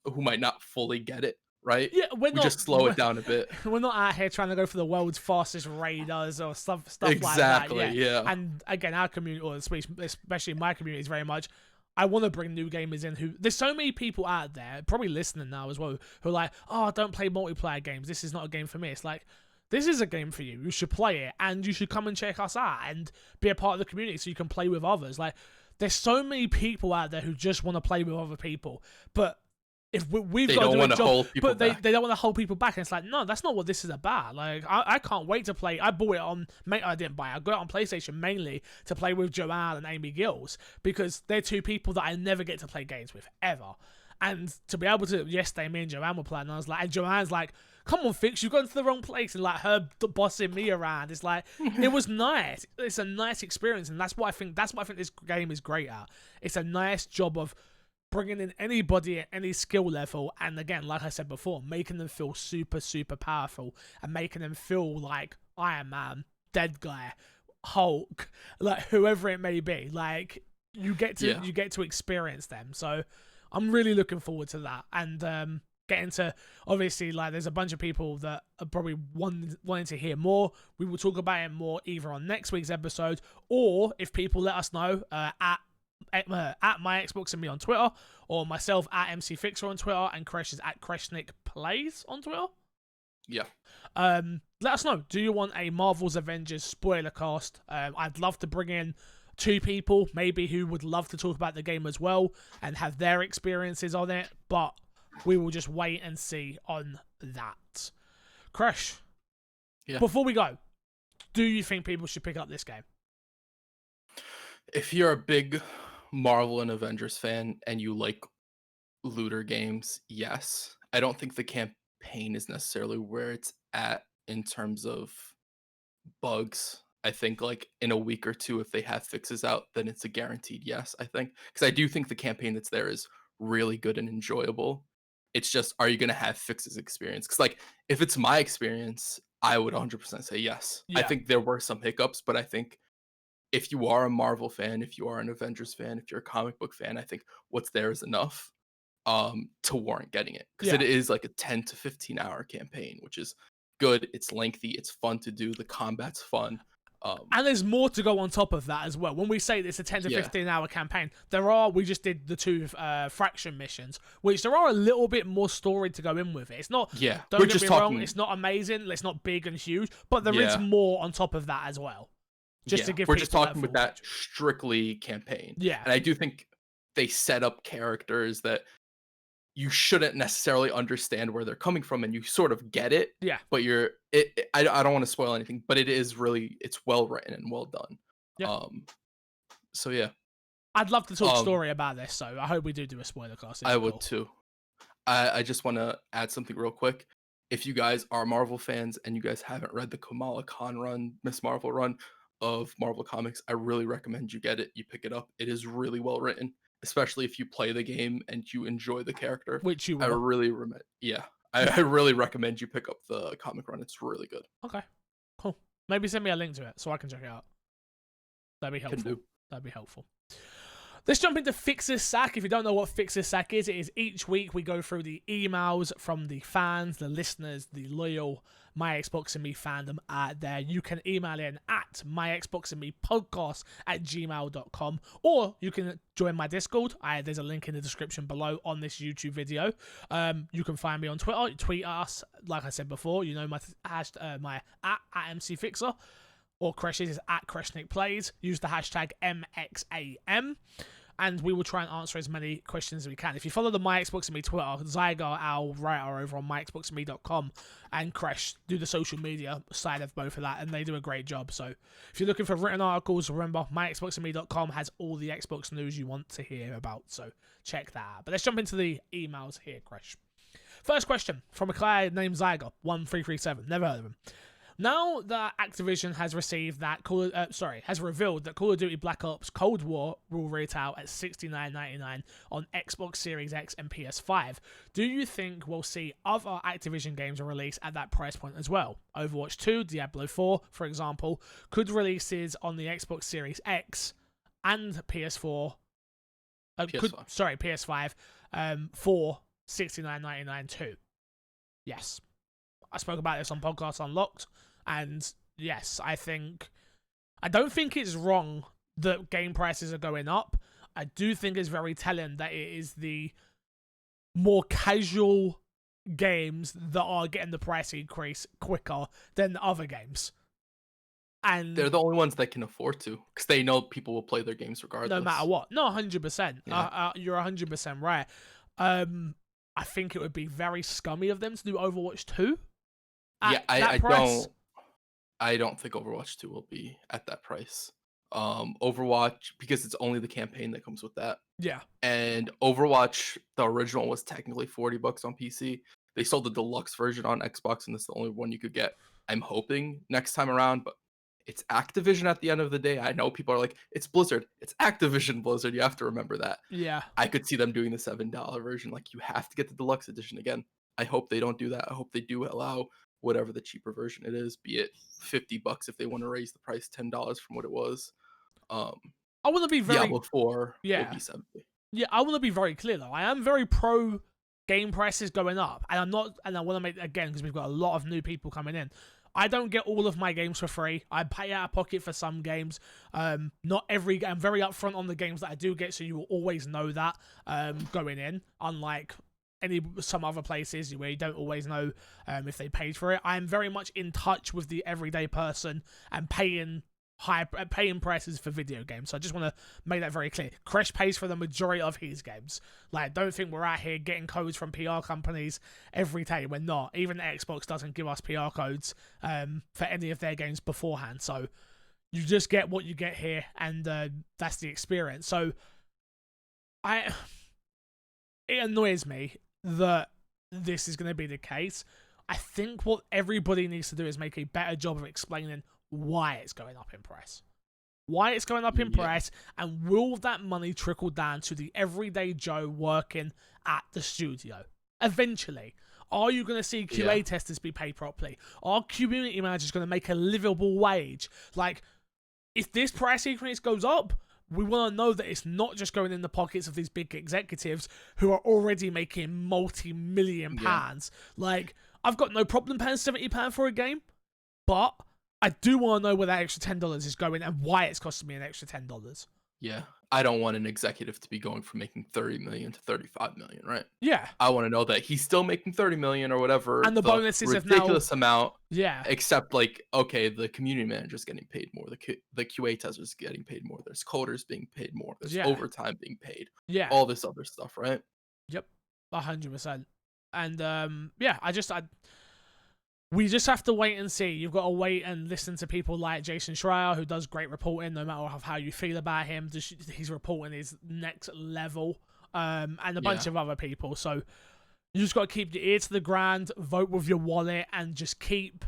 who might not fully get it, right? Yeah, we're We not just slow it down a bit. we're not out here trying to go for the world's fastest raiders or stuff like that. Exactly, Yeah, yeah. and again, our community, or especially my community, is very much. I want to bring new gamers in who. There's so many people out there, probably listening now as well, who are like, "Oh, I don't play multiplayer games. This is not a game for me." It's like, this is a game for you. You should play it, and you should come and check us out and be a part of the community so you can play with others. Like, there's so many people out there who just want to play with other people, but if we've They got to don't do a want to job, hold people but back. they don't want to hold people back. And it's like, no, that's not what this is about. Like, I can't wait to play. I bought it on, mate, I didn't buy it. I got it on PlayStation mainly to play with Joanne and Amy Gills because they're two people that I never get to play games with, ever. And to be able to, yesterday, me and Joanne were playing, and I was like, and Joanne's like, come on, Fix, you've gone to the wrong place. And like, her bossing me around. It's like, it was nice. It's a nice experience. And that's what I think this game is great at. It's a nice job of bringing in anybody at any skill level, and again, like I said before, making them feel super, super powerful, and making them feel like Iron Man, Dead Guy, Hulk, like whoever it may be. Like, you get to experience them. So I'm really looking forward to that, and getting to, obviously, like, there's a bunch of people that are probably wanting to hear more. We will talk about it more either on next week's episode, or if people let us know at my Xbox and me on Twitter, or myself at MC Fixer on Twitter, and Kresh is at Kreshnik Plays on Twitter. Yeah. Let us know. Do you want a Marvel's Avengers spoiler cast? I'd love to bring in 2 people, maybe, who would love to talk about the game as well and have their experiences on it, but we will just wait and see on that. Kresh, Yeah. before we go, do you think people should pick up this game? If you're a big Marvel and Avengers fan and you like looter games, yes. I don't think the campaign is necessarily where it's at in terms of bugs. I think like in a week or 2, if they have fixes out, then it's a guaranteed yes, I think. Because I do think the campaign that's there is really good and enjoyable. It's just, are you going to have fixes experience? Because like, if it's my experience, I would 100% say yes. I Yeah. think there were some hiccups, but I think if you are a Marvel fan, if you are an Avengers fan, if you're a comic book fan, I think what's there is enough to warrant getting it, because Yeah. it is like a 10 to 15 hour campaign, which is good. It's lengthy, it's fun to do, the combat's fun. And there's more to go on top of that as well. When we say it's a 10 to 15 hour campaign, we just did the 2 fraction missions, which there are a little bit more story to go in with it. It's not, don't get me wrong, it's not amazing, it's not big and huge, but there is more on top of that as well. Just to give we're just talking with that picture. strictly campaign. Yeah. And I do think they set up characters that you shouldn't necessarily understand where they're coming from, and you sort of get it. Yeah. But I don't want to spoil anything, but it's well written and well done. Yeah. So yeah. I'd love to talk story about this, so I hope we do a spoiler cast. I would too. I just want to add something real quick. If you guys are Marvel fans and you guys haven't read the Kamala Khan run, Miss Marvel run of Marvel Comics, I really recommend you get it. You pick it up. It is really well written, especially if you play the game and you enjoy the character. Which you will. I really recommend you pick up the comic run. It's really good. Okay, cool. Maybe send me a link to it so I can check it out. That'd be helpful. Can do. That'd be helpful. Let's jump into Fix This Sack. If you don't know what Fix This Sack is, it is each week we go through the emails from the fans, the listeners, the loyal My Xbox and Me fandom out there. You can email in at myxboxandmepodcast@gmail.com, or you can join my Discord. There's a link in the description below on this YouTube video. You can find me on Twitter. Tweet us, like I said before. You know my my at MCFixer. Or Kresh's is at KreshnickPlays. Use the hashtag MXAM. And we will try and answer as many questions as we can. If you follow the My Xbox and Me Twitter, Zygar, our writer over on myxboxandme.com, and Kresh do the social media side of both of that, and they do a great job. So if you're looking for written articles, remember, myxboxandme.com has all the Xbox news you want to hear about. So check that out. But let's jump into the emails here, Kresh. First question from a guy named Zygar1337. Never heard of him. Now that Activision has revealed that Call of Duty Black Ops Cold War will retail at $69.99 on Xbox Series X and PS5, do you think we'll see other Activision games released at that price point as well? Overwatch 2, Diablo 4, for example, could releases on the Xbox Series X and PS5 for $69.99 too? Yes. I spoke about this on Podcast Unlocked, and yes, I don't think it's wrong that game prices are going up. I do think it's very telling that it is the more casual games that are getting the price increase quicker than the other games. And they're the only ones that can afford to, because they know people will play their games regardless. No matter what. No, 100%. Yeah. You're 100% right. I think it would be very scummy of them to do Overwatch 2. I don't think Overwatch 2 will be at that price. Overwatch, because it's only the campaign that comes with that. Yeah. And Overwatch, the original, was technically $40 on PC. They sold the deluxe version on Xbox, and that's the only one you could get. I'm hoping next time around, but it's Activision at the end of the day. I know people are like, it's Blizzard. It's Activision Blizzard. You have to remember that. Yeah. I could see them doing the $7 version. Like, you have to get the deluxe edition again. I hope they don't do that. I hope they do allow whatever the cheaper version it is, be it $50 if they want to raise the price $10 from what it was. I want to be very Diablo 4 will be $70. Yeah, I want to be very clear though. I am very pro game prices going up, and I'm not. And I want to make again, because we've got a lot of new people coming in. I don't get all of my games for free. I pay out of pocket for some games. Not every. I'm very upfront on the games that I do get, so you will always know that going in. Unlike some other places where you don't always know if they paid for it. I am very much in touch with the everyday person and paying prices for video games. So I just want to make that very clear. Kresh pays for the majority of his games. Like, don't think we're out here getting codes from PR companies every day. We're not. Even Xbox doesn't give us PR codes for any of their games beforehand. So you just get what you get here, and that's the experience. So it annoys me that this is going to be the case. I think what everybody needs to do is make a better job of explaining why it's going up in price. Why it's going up in price, and will that money trickle down to the everyday Joe working at the studio? Eventually. Are you going to see QA testers be paid properly? Are community managers going to make a livable wage? Like, if this price increase goes up, we want to know that it's not just going in the pockets of these big executives who are already making multi-million pounds. Like, I've got no problem paying £70 for a game, but I do want to know where that extra $10 is going and why it's costing me an extra $10. Yeah. I don't want an executive to be going from making 30 million to 35 million, right? Yeah. I want to know that he's still making 30 million or whatever. And the bonuses have now ridiculous amount. Yeah. Except, like, okay, the community manager's getting paid more. The QA tester's getting paid more. There's coders being paid more. There's overtime being paid. Yeah. All this other stuff, right? Yep. 100%. And we just have to wait and see. You've got to wait and listen to people like Jason Schreier, who does great reporting, no matter how you feel about him. His reporting is next level, and a bunch of other people. So you just got to keep your ear to the ground, vote with your wallet, and just keep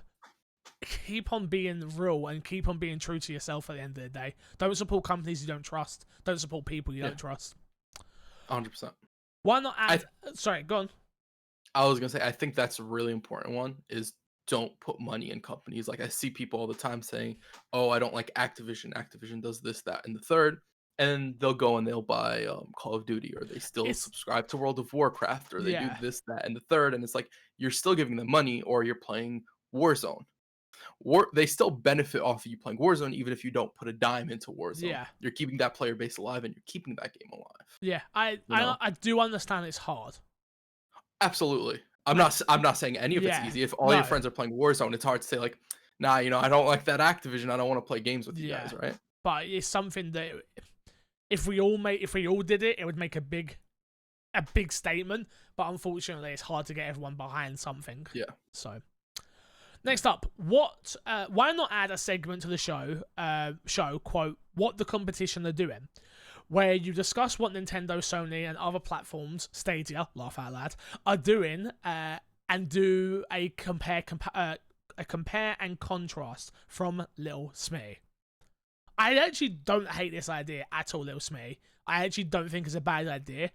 on being real and keep on being true to yourself at the end of the day. Don't support companies you don't trust. Don't support people you don't trust. 100%. Why not add... Sorry, go on. I was going to say, I think that's a really important one, is don't put money in companies. Like I see people all the time saying, "Oh, I don't like Activision. Activision does this, that, and the third." And they'll go and they'll buy Call of Duty, or they still It's subscribe to World of Warcraft, or they do yeah, this, that, and the third. And it's like you're still giving them money, or you're playing Warzone. They still benefit off of you playing Warzone, even if you don't put a dime into Warzone. yeah, You're keeping that player base alive, and you're keeping that game alive. yeah. I You I know, I do understand it's hard. absolutely. I'm I, not. I'm not saying any of it's yeah, easy. If all your no, friends are playing Warzone, it's hard to say like, nah, I don't like that Activision. I don't want to play games with you yeah. guys, right? But it's something that if we all did it, it would make a big statement. But unfortunately, it's hard to get everyone behind something. Yeah. So next up, why not add a segment to the show, quote, what the competition are doing, where you discuss what Nintendo, Sony, and other platforms, Stadia, laugh out loud, are doing, and do a compare and contrast from Little Smee. I actually don't hate this idea at all, Little Smee. I actually don't think it's a bad idea.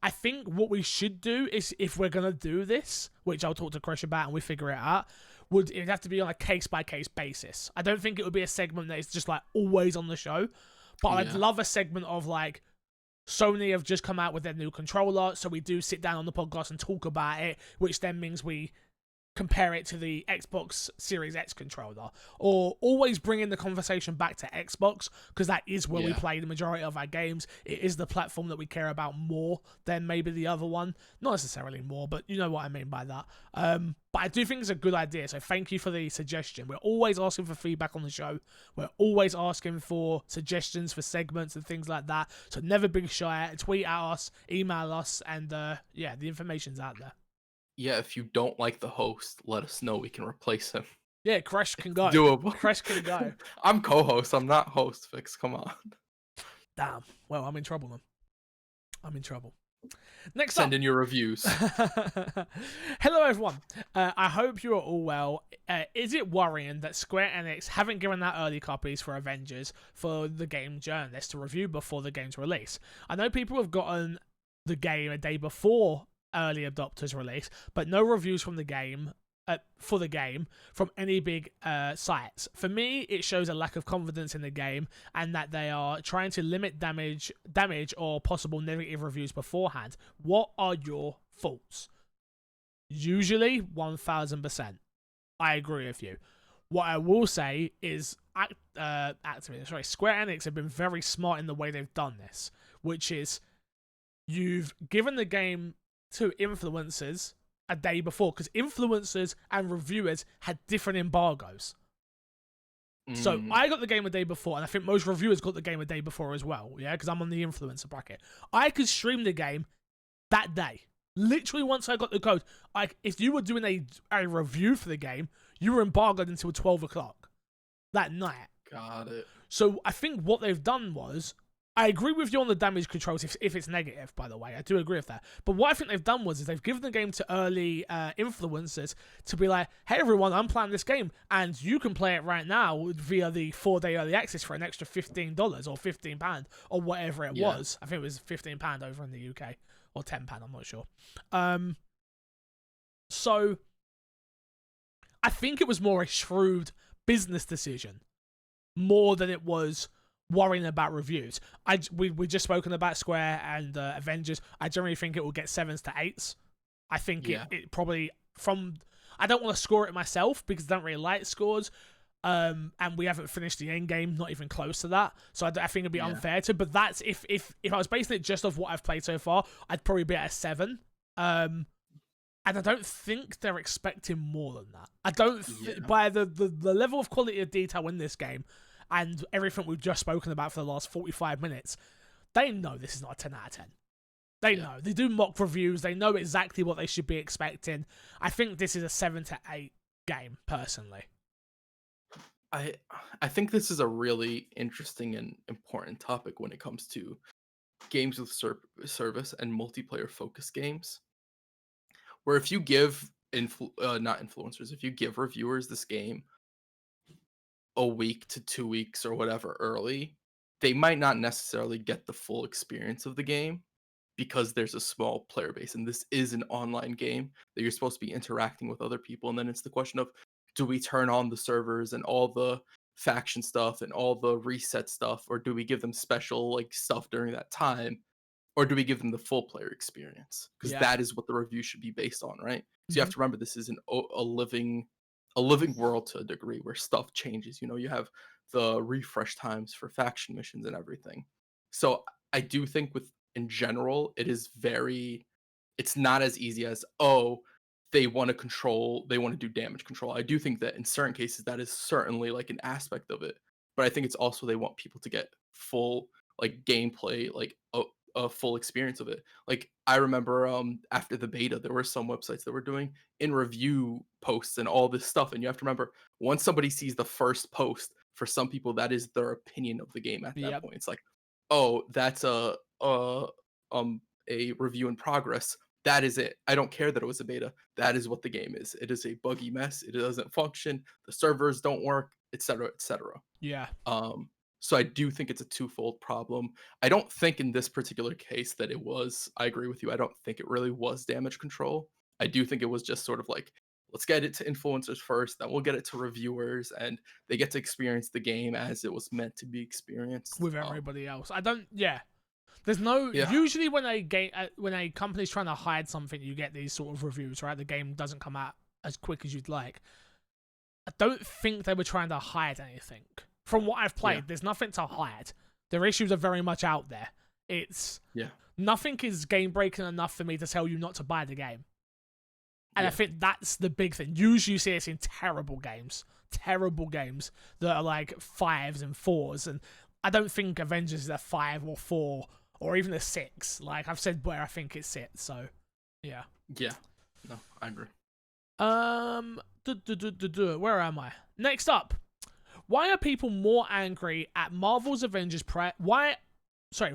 I think what we should do is, if we're gonna do this, which I'll talk to Crush about and we figure it out, it'd have to be on a case-by-case basis. I don't think it would be a segment that is just like always on the show, but I'd love a segment of like, Sony have just come out with their new controller, so we do sit down on the podcast and talk about it, which then means we compare it to the Xbox Series X controller, or always bringing the conversation back to Xbox, because that is where we play the majority of our games. It is the platform that we care about more than maybe the other one. Not necessarily more, but you know what I mean by that. But I do think it's a good idea, so thank you for the suggestion. We're always asking for feedback on the show. We're always asking for suggestions for segments and things like that, so never be shy. Tweet at us, email us, and the information's out there. Yeah, if you don't like the host, let us know. We can replace him. Yeah, Crash can go. Doable. Crash can go. I'm co-host. I'm not host. Fix. Come on. Damn. Well, I'm in trouble, man. I'm in trouble. Next Send up. in your reviews. Hello, everyone. I hope you are all well. Is it worrying that Square Enix haven't given out early copies for Avengers for the game journalists to review before the game's release? I know people have gotten the game a day before early adopters release, but no reviews from the game for the game from any big sites. For me, it shows a lack of confidence in the game, and that they are trying to limit damage or possible negative reviews beforehand. What are your thoughts? Usually 1000%. I agree with you. What I will say is Square Enix have been very smart in the way they've done this, which is you've given the game to influencers a day before, because influencers and reviewers had different embargoes. So I got the game a day before, and I think most reviewers got the game a day before as well, yeah, because I'm on the influencer bracket. I could stream the game that day. Literally, once I got the code, if you were doing a review for the game, you were embargoed until 12 o'clock that night. Got it. So I think what they've done was, I agree with you on the damage controls if it's negative, by the way. I do agree with that. But what I think they've done is they've given the game to early influencers to be like, hey, everyone, I'm playing this game, and you can play it right now via the 4-day early access for an extra $15 or £15 or whatever it was. I think it was £15 over in the UK, or £10, I'm not sure. So I think it was more a shrewd business decision, more than it was worrying about reviews. We just spoken about Square and Avengers. I generally think it will get 7s to 8s. I think it probably I don't want to score it myself because I don't really like scores. And we haven't finished the end game, not even close to that. So I think it'd be unfair to. But that's if I was basing it just off what I've played so far, I'd probably be at a 7. And I don't think they're expecting more than that. I don't by the level of quality of detail in this game, and everything we've just spoken about for the last 45 minutes, they know this is not a 10 out of 10. They know. They do mock reviews. They know exactly what they should be expecting. I think this is a 7 to 8 game, personally. I think this is a really interesting and important topic when it comes to games with service and multiplayer focused games. Where if you give not influencers, if you give reviewers this game a week to 2 weeks or whatever early, they might not necessarily get the full experience of the game because there's a small player base, and this is an online game that you're supposed to be interacting with other people. And then it's the question of, do we turn on the servers and all the faction stuff and all the reset stuff, or do we give them special like stuff during that time, or do we give them the full player experience? Because Yeah. that is what the review should be based on, right? So you have Hmm. to remember this is a living world to a degree where stuff changes. You have the refresh times for faction missions and everything. So I do think with in general, it's not as easy as, oh, they want to do damage control. I do think that in certain cases that is certainly like an aspect of it. But I think it's also they want people to get full like gameplay, like a full experience of it. Like I remember after the beta, there were some websites that were doing in review posts and all this stuff. And you have to remember, once somebody sees the first post, for some people that is their opinion of the game at that Yep. point. It's like, oh, that's a review in progress. That is it. I don't care that it was a beta. That is what the game is. It is a buggy mess. It doesn't function. The servers don't work, etc., etc. Yeah. Um, so I do think it's a twofold problem. I don't think in this particular case that it was. I agree with you. I don't think it really was damage control. I do think it was just sort of like, let's get it to influencers first, then we'll get it to reviewers, and they get to experience the game as it was meant to be experienced. With everybody else, I don't. Yeah. There's no Yeah, usually when a company's trying to hide something, you get these sort of reviews, right? The game doesn't come out as quick as you'd like. I don't think they were trying to hide anything. From what I've played, yeah, there's nothing to hide. Their issues are very much out there. It's yeah, nothing is game breaking enough for me to tell you not to buy the game. And I yeah, think that's the big thing. Usually you see this in terrible games that are like 5s and 4s. And I don't think Avengers is a 5 or 4 or even a 6. Like I've said where I think it sits. So, yeah. yeah. No, I agree. Where am I? Next up, why are people more angry at Marvel's Avengers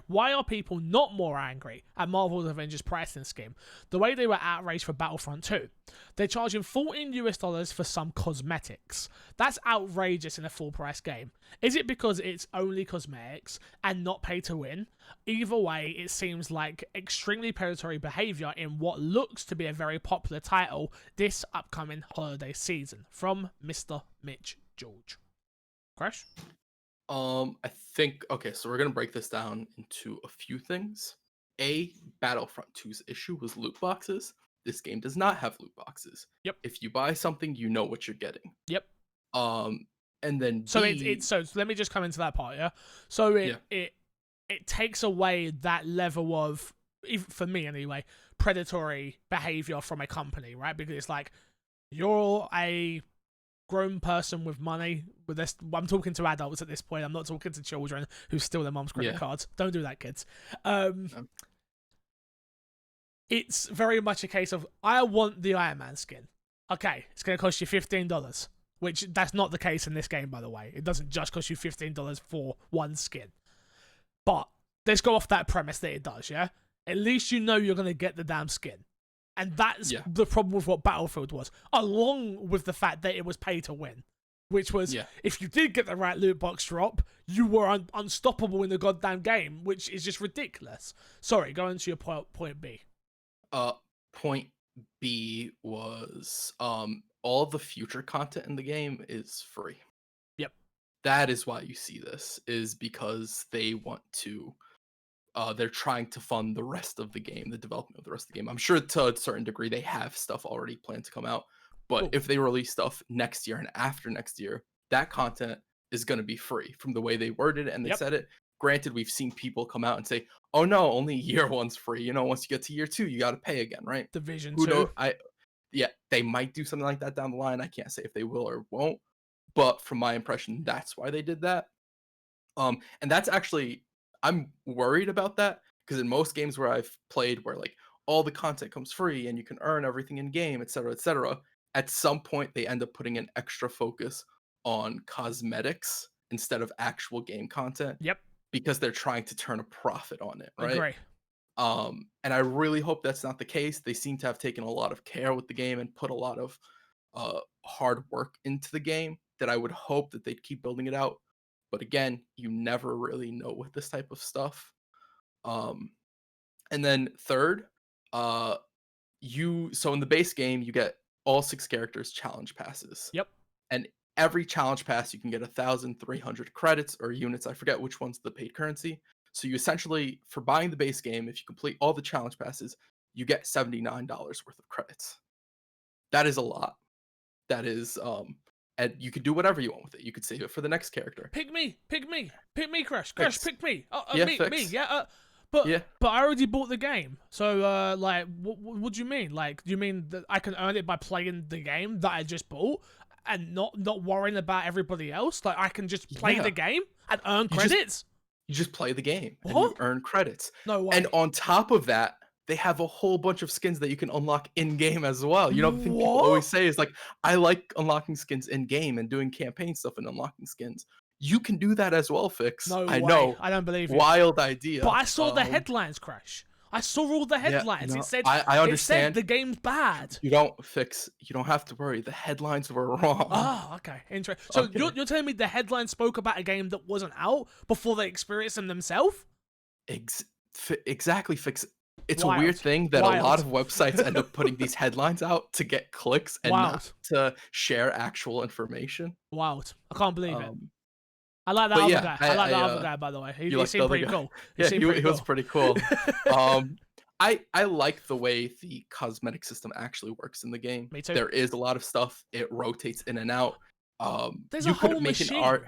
why are people not more angry at Marvel's Avengers pricing scheme the way they were outraged for Battlefront 2? They're charging $14 for some cosmetics. That's outrageous in a full price game. Is it because it's only cosmetics and not pay to win? Either way, it seems like extremely predatory behavior in what looks to be a very popular title this upcoming holiday season. From Mr. Mitch George. Crash? I think okay, so we're gonna break this down into a few things. Battlefront 2's issue was loot boxes. This game does not have loot boxes. Yep. If you buy something, you know what you're getting. Yep. Um, and then So B, so let me just come into that part, yeah. So yeah, it takes away that level of, even for me anyway, predatory behavior from a company, right? Because it's like you're a grown person with money. With this, I'm talking to adults at this point. I'm not talking to children who steal their mom's credit yeah, cards. Don't do that, kids. no, It's very much a case of I want the Iron Man skin. Okay, it's going to cost you $15. Which that's not the case in this game, by the way. It doesn't just cost you $15 for one skin. But let's go off that premise that it does, yeah? At least you know you're going to get the damn skin. And that's yeah, the problem with what Battlefield was, along with the fact that it was pay to win. Which was, yeah. if you did get the right loot box drop, you were unstoppable in the goddamn game, which is just ridiculous. Sorry, go into your point B. Point B was all the future content in the game is free. Yep. That is why you see this, is because they want to they're trying to fund the rest of the game, the development of the rest of the game. I'm sure to a certain degree they have stuff already planned to come out, but Cool. if they release stuff next year and after next year, that content is going to be free from the way they worded it and they Yep. said it. Granted, we've seen people come out and say, "Oh no, only year one's free. Once you get to year two, you got to pay again, right?" Division Who 2. know? Yeah, they might do something like that down the line. I can't say if they will or won't, but from my impression, that's why they did that. And that's actually, I'm worried about that because in most games where I've played, where like all the content comes free and you can earn everything in game, etc., at some point they end up putting an extra focus on cosmetics instead of actual game content Yep. because they're trying to turn a profit on it, right? Agree. And I really hope that's not the case. They seem to have taken a lot of care with the game and put a lot of hard work into the game that I would hope that they'd keep building it out. But again, you never really know with this type of stuff. Um, and then third, so in the base game, you get all 6 characters challenge passes. Yep. and every challenge pass you can get 1,300 credits or units. I forget which one's the paid currency. So you essentially, for buying the base game, if you complete all the challenge passes, you get $79 worth of credits. That is a lot. That is, and you could do whatever you want with it. You could save it for the next character. Pick me, Crash, Fix. pick me. Yeah, me, fix. yeah. Yeah. But I already bought the game. So, like, what do you mean? Like, do you mean that I can earn it by playing the game that I just bought and not worrying about everybody else? Like, I can just play the game and earn credits? You just play the game and What? you earn credits. No way. And on top of that, they have a whole bunch of skins that you can unlock in game as well. You know, the thing people always say is like, I like unlocking skins in game and doing campaign stuff and unlocking skins. You can do that as well, Fix. No I way. know. I don't believe it. Wild idea. But I saw the headlines, Crash. I saw all the headlines. No, It said I understand. It said the game's bad. You don't have to worry. The headlines were wrong. Oh, okay. Interesting. So Okay. you're telling me the headline spoke about a game that wasn't out before they experienced them themselves? Exactly, Fix. It's Wild. a weird thing that Wild. a lot of websites end up putting these headlines out to get clicks and not to share actual information. Wild. I can't believe it. Um, I like that but other yeah, guy. I like that other guy, by the way. He you like the seemed other pretty guy? cool. Yeah, he pretty was cool. pretty cool. I like the way the cosmetic system actually works in the game. Me too. There is a lot of stuff. It rotates in and out. There's you a whole could make machine. an art.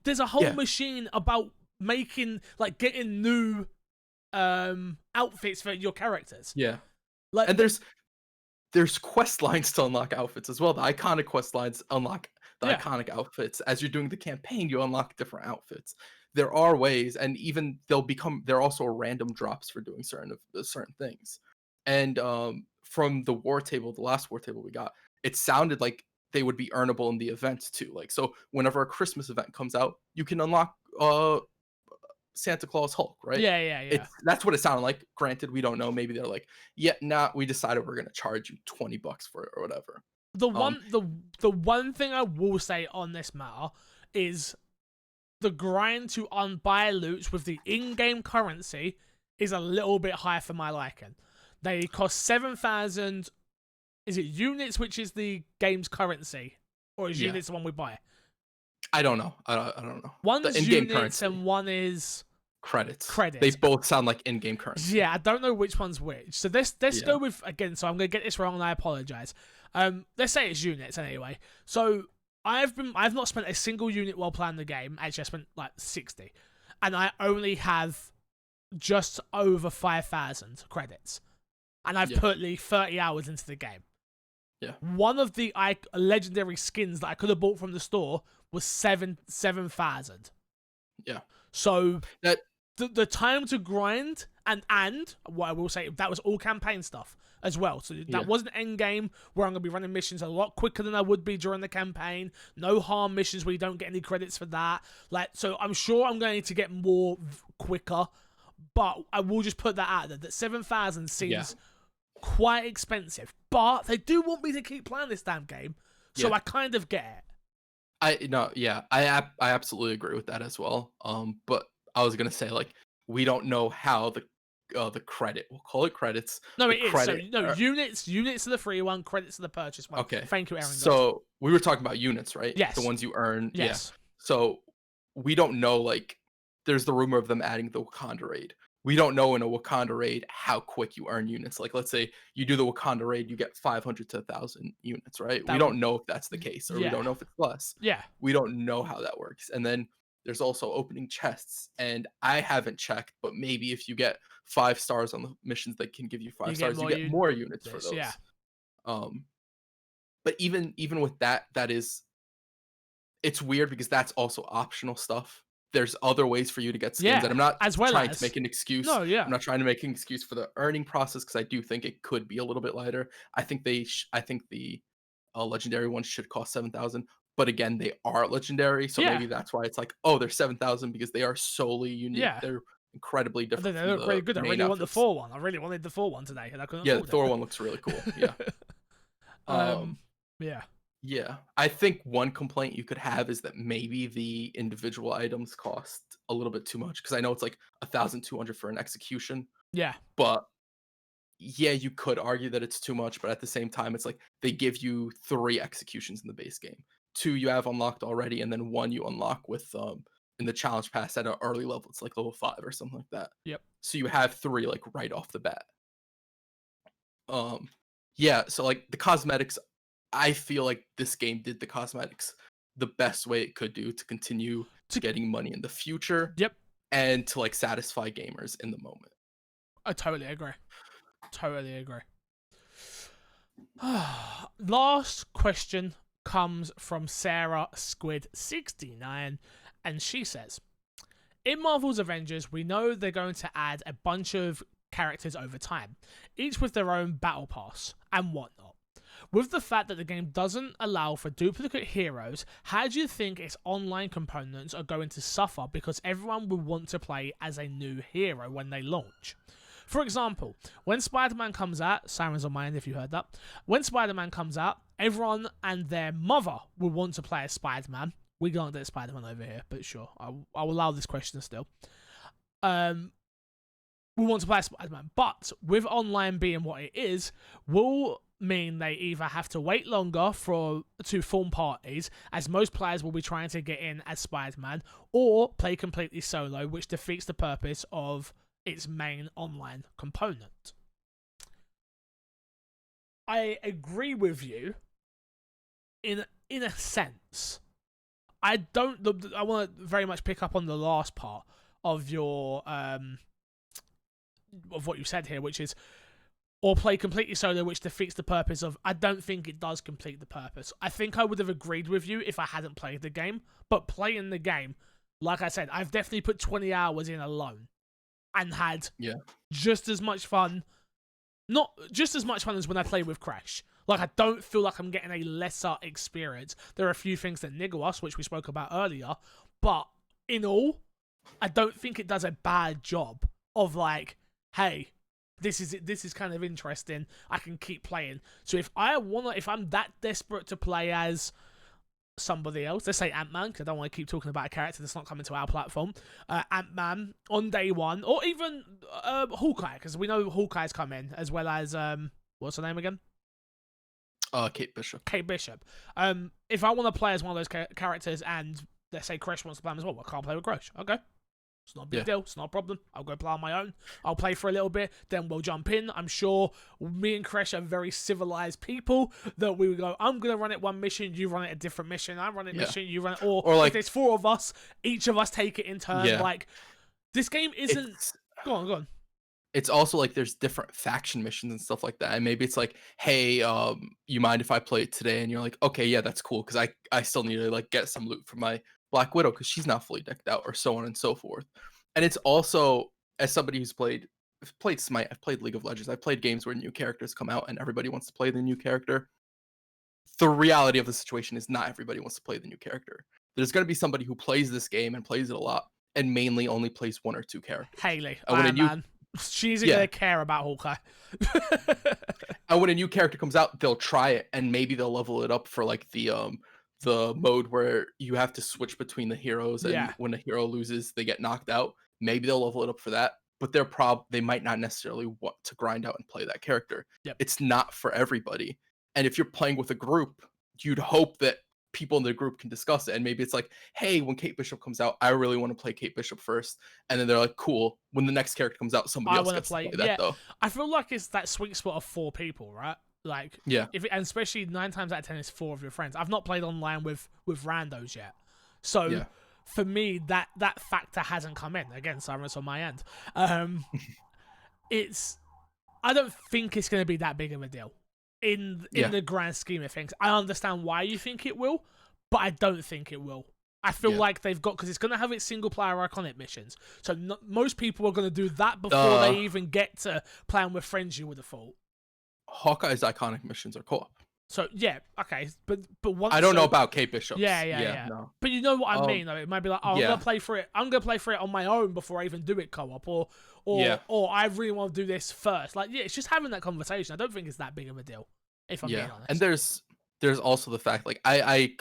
There's a whole machine about making, like, getting new outfits for your characters. Yeah. Like, And there's quest lines to unlock outfits as well. The iconic quest lines unlock the iconic outfits. As you're doing the campaign, you unlock different outfits. There are ways, and even there are also random drops for doing certain things. And from the last war table we got, it sounded like they would be earnable in the events too. Like, so whenever a Christmas event comes out, you can unlock Santa Claus Hulk, right? Yeah. That's what it sounded like. Granted, we don't know. Maybe they're like, we decided we're gonna charge you $20 for it or whatever. The one thing I will say on this matter is the grind to buy loot with the in-game currency is a little bit high for my liking. They cost 7,000. Is it units, which is the game's currency, or is units the one we buy? I don't know. I don't know. One's in-game units currency. and one is credits. They both sound like in-game currency. Yeah, I don't know which one's which. So let's go with, again, so I'm going to get this wrong and I apologize. Let's say it's units anyway. So I've not spent a single unit while playing the game. Actually, I spent like 60. And I only have just over 5,000 credits. And I've put 30 hours into the game. Yeah. One of the legendary skins that I could have bought from the store was 7,000. Yeah. So the time to grind and what I will say, that was all campaign stuff as well. So that wasn't end game where I'm gonna be running missions a lot quicker than I would be during the campaign. No harm missions where you don't get any credits for that. Like, so I'm sure I'm going to get more quicker, but I will just put that out there that 7,000 seems quite expensive. But they do want me to keep playing this damn game, so I kind of get it. I absolutely agree with that as well. But I was gonna say, like, we don't know how the credit, we'll call it credits. No, it is. So, no, units are the free one, credits are the purchase one. Okay. Thank you, Aaron. So we were talking about units, right? Yes. The ones you earn. Yes. Yeah. So we don't know, like, there's the rumor of them adding the Wakanda raid. We don't know in a Wakanda raid how quick you earn units. Like, let's say you do the Wakanda raid, you get 500 to 1,000 units, right? We don't know if that's the case, or we don't know if it's less. Yeah. We don't know how that works. And then there's also opening chests, and I haven't checked, but maybe if you get 5 stars on the missions that can give you 5 stars, you get more units for those. Yeah. But even with that it's weird because that's also optional stuff. There's other ways for you to get skins, and I'm not trying to make an excuse. No, yeah. I'm not trying to make an excuse for the earning process, because I do think it could be a little bit lighter. I think the legendary ones should cost 7,000, but again, they are legendary, so maybe that's why it's like, oh, they're 7,000 because they are solely unique. Yeah. They're incredibly different. They look really good. I really want the Thor one. I really wanted the Thor one today, and I couldn't. Yeah, the Thor one looks really cool. Yeah. Yeah. Yeah, I think one complaint you could have is that maybe the individual items cost a little bit too much, because I know it's like 1,200 for an execution. Yeah. But yeah, you could argue that it's too much, but at the same time, it's like they give you 3 executions in the base game. 2 you have unlocked already, and then 1 you unlock with in the challenge pass at an early level. It's like level 5 or something like that. Yep. So you have 3 like right off the bat. Um, yeah, so like the cosmetics, I feel like this game did the cosmetics the best way it could do to continue getting money in the future Yep. and to like satisfy gamers in the moment. I totally agree. Totally agree. Last question comes from Sarah Squid 69, and she says, in Marvel's Avengers, we know they're going to add a bunch of characters over time, each with their own battle pass and whatnot. With the fact that the game doesn't allow for duplicate heroes, how do you think its online components are going to suffer because everyone will want to play as a new hero when they launch? For example, when Spider-Man comes out, Sirens on my end if you heard that, when Spider-Man comes out, everyone and their mother will want to play as Spider-Man. We can't get Spider-Man over here, but sure, I'll allow this question still. We want to play as Spider-Man, but with online being what it is, will mean they either have to wait longer to form parties, as most players will be trying to get in as Spider-Man, or play completely solo, which defeats the purpose of its main online component. I agree with you in a sense. I want to very much pick up on the last part of your of what you said here, which is or play completely solo, which defeats the purpose of. I don't think it does complete the purpose. I think I would have agreed with you if I hadn't played the game, but playing the game, like I said, I've definitely put 20 hours in alone and had just as much fun. Not just as much fun as when I play with Crash. Like, I don't feel like I'm getting a lesser experience. There are a few things that niggle us, which we spoke about earlier, but in all, I don't think it does a bad job of like, hey, this is kind of interesting. I can keep playing. So if I'm that desperate to play as somebody else, let's say Ant-Man, because I don't want to keep talking about a character that's not coming to our platform, Ant-Man on day one, or even Hawkeye, because we know Hawkeye's come in, as well as what's her name again? Kate Bishop. Kate Bishop. If I want to play as one of those characters, and let's say Crash wants to play him as well, I can't play with Crash. Okay. It's not a big deal. It's not a problem. I'll go play on my own. I'll play for a little bit. Then we'll jump in. I'm sure me and Crash are very civilized people that we would go, I'm going to run it one mission. You run it a different mission. I run it mission. You run it. Or like, if there's 4 of us, each of us take it in turn. Yeah. Like, this game isn't... Go on. It's also like there's different faction missions and stuff like that. And maybe it's like, hey, you mind if I play it today? And you're like, okay, yeah, that's cool. Because I still need to like get some loot for my Black Widow because she's not fully decked out, or so on and so forth. And it's also, as somebody who's played Smite, I've played League of Legends, I've played games where new characters come out and everybody wants to play the new character. The reality of the situation is not everybody wants to play the new character. There's going to be somebody who plays this game and plays it a lot and mainly only plays 1 or 2 characters. Haley, man. She isn't going to care about Hawkeye. And when a new character comes out, they'll try it and maybe they'll level it up for like the mode where you have to switch between the heroes, and when a hero loses, they get knocked out. Maybe they'll level it up for that, but they might not necessarily want to grind out and play that character. It's not for everybody. And if you're playing with a group, you'd hope that people in the group can discuss it. And maybe it's like, hey, when Kate Bishop comes out, I really want to play Kate Bishop first. And then they're like, cool. When the next character comes out, somebody else gets to play that though. I feel like it's that sweet spot of 4 people, right? Like, and especially 9 times out of 10, it's 4 of your friends. I've not played online with randos yet, so for me, that factor hasn't come in. Again, Cyrus on my end. I don't think it's going to be that big of a deal in the grand scheme of things. I understand why you think it will, but I don't think it will. I feel like they've got, because it's going to have its single player iconic missions, so most people are going to do that before they even get to playing with friends. You would have thought. Hawkeye's iconic missions are co-op. So okay, but once I don't know about Kate Bishop. Yeah. No. But you know what I mean, though. It might be like, I'm gonna play for it. I'm gonna play for it on my own before I even do it co-op, or I really want to do this first. Like, it's just having that conversation. I don't think it's that big of a deal, if I'm being honest. And there's also the fact, like, I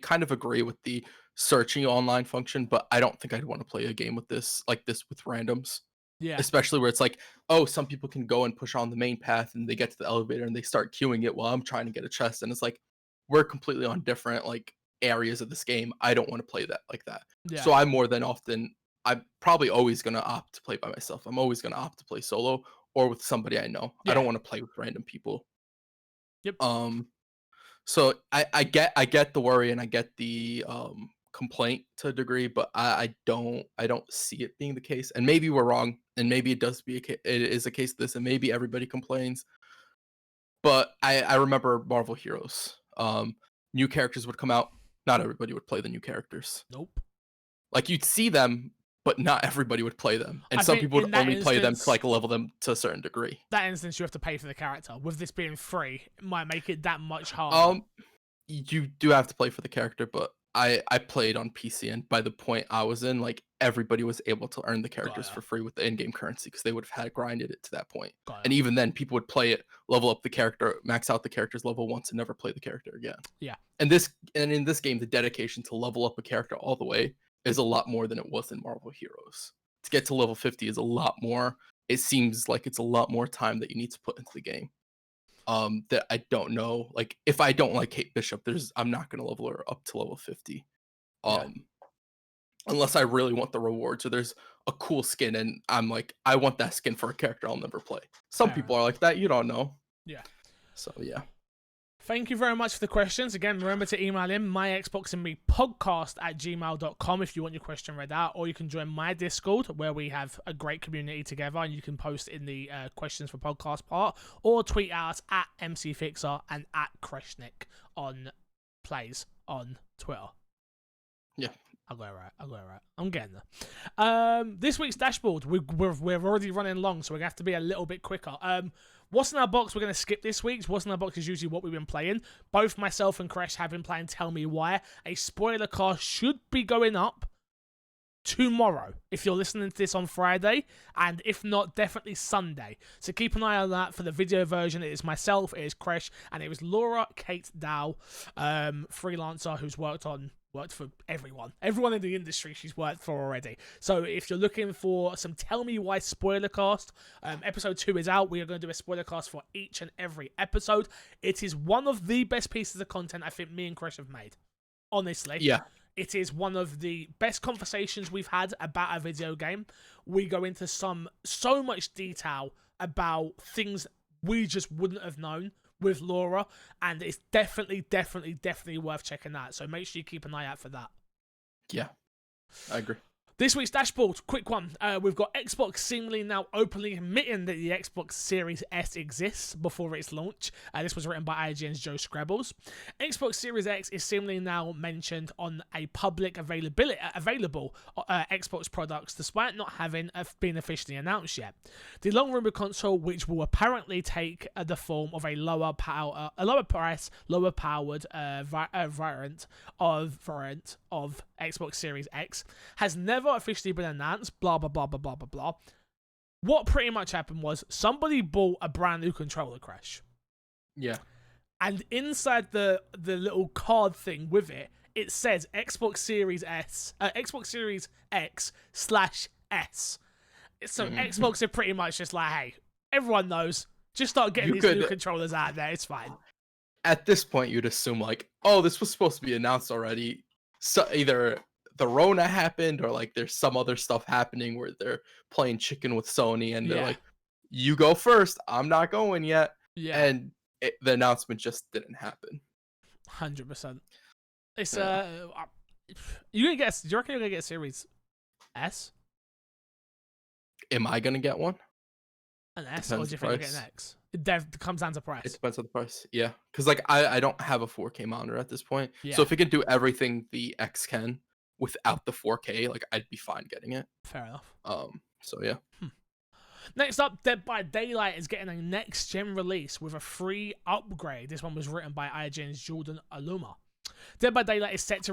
kind of agree with the searching online function, but I don't think I'd want to play a game with this with randoms. Yeah. Especially where it's like, oh, some people can go and push on the main path and they get to the elevator and they start queuing it while I'm trying to get a chest. And it's like, we're completely on different like areas of this game, I don't want to play that like that. Yeah. So I'm probably always going to opt to play by myself. I'm always going to opt to play solo or with somebody I know. I don't want to play with random people. Yep. So I get the worry and I get the complaint to a degree, but I don't see it being the case. And maybe we're wrong, and maybe it is a case of this, and maybe everybody complains. But I remember Marvel Heroes. New characters would come out. Not everybody would play the new characters. Nope. Like you'd see them, but not everybody would play them, and I some think people would in that only play them to instance- like level them to a certain degree. That instance, you have to pay for the character. With this being free, it might make it that much harder. You do have to play for the character, but I played on PC, and by the point I was in, like everybody was able to earn the characters ya. for free with the in-game currency because they would have had grinded it to that point. Got And ya. even then, people would play it, level up the character, max out the character's level once, and never play the character again. Yeah. And in this game, the dedication to level up a character all the way is a lot more than it was in Marvel Heroes. To get to level 50 is a lot more. It seems like it's a lot more time that you need to put into the game. That I don't know. Like if I don't like Kate Bishop, I'm not gonna level her up to level 50. Unless I really want the rewards or there's a cool skin and I'm like, I want that skin for a character I'll never play. Some people are like that, you don't know. Yeah. So yeah. Thank you very much for the questions. Again, remember to email in myxboxandmepodcast@gmail.com if you want your question read out, or you can join my Discord where we have a great community together and you can post in the questions for podcast part, or tweet at us at MCFixer and at Kreshnik on plays on Twitter. Yeah. I got it right. I'm getting there. This week's dashboard, we're already running long, so we're going to have to be a little bit quicker. What's in our box, we're going to skip this week's. What's in our box is usually what we've been playing. Both myself and Kresh have been playing Tell Me Why. A spoiler cast should be going up tomorrow if you're listening to this on Friday, and if not, definitely Sunday. So keep an eye on that. For the video version, it is myself, it is Kresh, and it was Laura Kate Dow, freelancer who's worked for everyone in the industry she's worked for already. So if you're looking for some Tell Me Why spoiler cast, episode 2 is out. We are going to do a spoiler cast for each and every episode. It is one of the best pieces of content I think me and Chris have made, honestly. Yeah. It is one of the best conversations we've had about a video game. We go into so much detail about things we just wouldn't have known with Laura, and it's definitely worth checking out. So make sure you keep an eye out for that. Yeah, I agree. This week's dashboard, quick one. We've got Xbox seemingly now openly admitting that the Xbox Series S exists before its launch. This was written by IGN's Joe Scrabbles. Xbox Series X is seemingly now mentioned on a public available Xbox products, despite not having been officially announced yet. The long-rumored console, which will apparently take the form of a lower price, lower powered variant of Xbox Series X, has never officially been announced, blah, blah, blah, blah, blah, blah, blah. What pretty much happened was somebody bought a brand new controller, Crash. Yeah. And inside the little card thing with it, it says Xbox Series X /S. So Xbox are pretty much just like, hey, everyone knows, just start getting these new controllers out there, it's fine. At this point, you'd assume like, oh, this was supposed to be announced already. So either the Rona happened or like there's some other stuff happening where they're playing chicken with Sony and they're like, you go first, I'm not going yet. Yeah. And the announcement just didn't happen. 100%. It's you gonna get? Do you reckon you're gonna get Series S? Am I gonna get one? An S, or do you think you'll get an X? It comes down to price. It depends on the price. Yeah, because like I don't have a 4K monitor at this point. Yeah. So if it can do everything the X can without the 4K, like I'd be fine getting it. Fair enough. So yeah. Next up, Dead by Daylight is getting a next-gen release with a free upgrade. This one was written by IGN's Jordan Aluma. Dead by Daylight is set to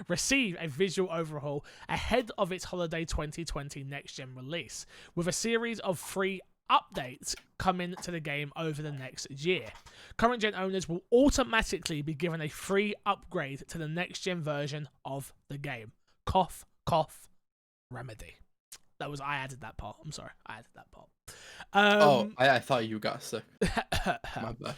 receive a visual overhaul ahead of its holiday 2020 next-gen release, with a series of free updates coming to the game over the next year. Current gen owners will automatically be given a free upgrade to the next-gen version of the game. Cough, cough, Remedy. I added that part. I'm sorry, I added that part. I thought you got sick. My bad.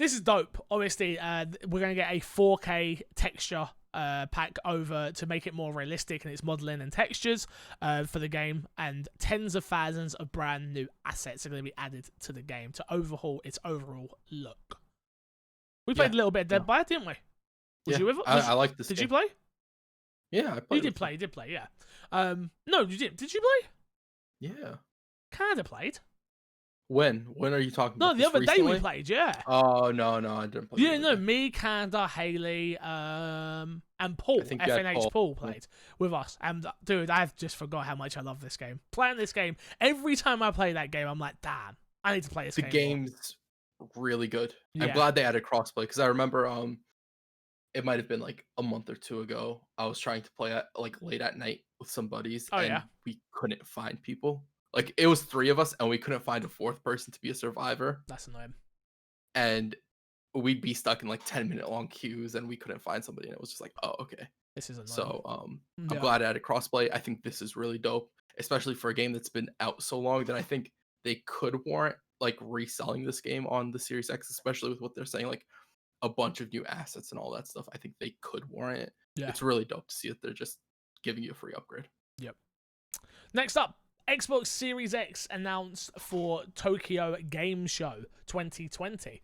this is dope. Obviously, we're going to get a 4K texture pack over to make it more realistic in its modeling and textures for the game, and tens of thousands of brand new assets are going to be added to the game to overhaul its overall look. We played a little bit of Dead by It, didn't we? Was you with us? I like this. Did game. you play? Yeah, I played. You did play, yeah. No, you didn't. Did you play? Yeah. Canada played. When are you talking about? No, the other day we played, yeah. Oh, no, I didn't play. Yeah, no, me, Canada, Haley, and Paul, FNH Paul played with us. And dude, I've just forgot how much I love this game. Playing this game, every time I play that game, I'm like, damn, I need to play this game. The game's really good. Yeah. I'm glad they added crossplay, because I remember it might have been like a month or two ago. I was trying to play at like late at night with some buddies, and we couldn't find people. Like, it was 3 of us, and we couldn't find a 4th person to be a survivor. That's annoying. And we'd be stuck in like 10-minute long queues, and we couldn't find somebody, and it was just like, oh, okay. This is annoying. So I'm glad I added crossplay. I think this is really dope, especially for a game that's been out so long that I think they could warrant like reselling this game on the Series X, especially with what they're saying, like a bunch of new assets and all that stuff. I think they could warrant it. Yeah. It's really dope to see that they're just giving you a free upgrade. Yep. Next up, Xbox Series X announced for Tokyo Game Show 2020.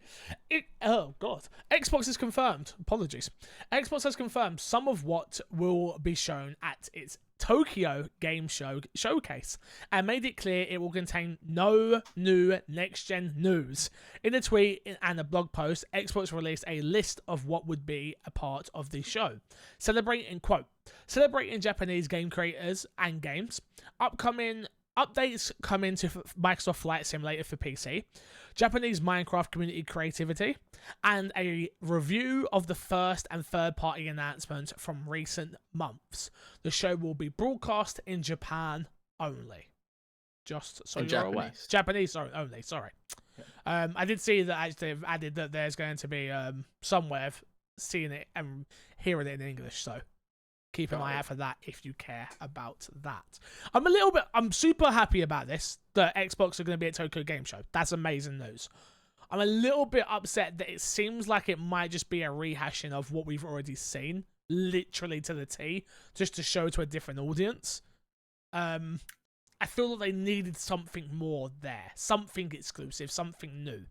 Xbox has confirmed. Apologies. Xbox has confirmed some of what will be shown at its Tokyo Game Show showcase, and made it clear it will contain no new next-gen news. In a tweet and a blog post, Xbox released a list of what would be a part of the show, celebrating Japanese game creators and games. Upcoming updates come into Microsoft Flight Simulator for PC, Japanese Minecraft community creativity, and a review of the first and third-party announcements from recent months. The show will be broadcast in Japan only. Just so you're aware. Japanese only, sorry. Yeah. I did see that actually they've added that there's going to be somewhere seeing it and hearing it in English, so keep an eye out for that if you care about that. I'm super happy about this, that Xbox are going to be at Tokyo Game Show. That's amazing news. I'm a little bit upset that it seems like it might just be a rehashing of what we've already seen, literally to the T, just to show to a different audience. I feel that they needed something more there, something exclusive, something new.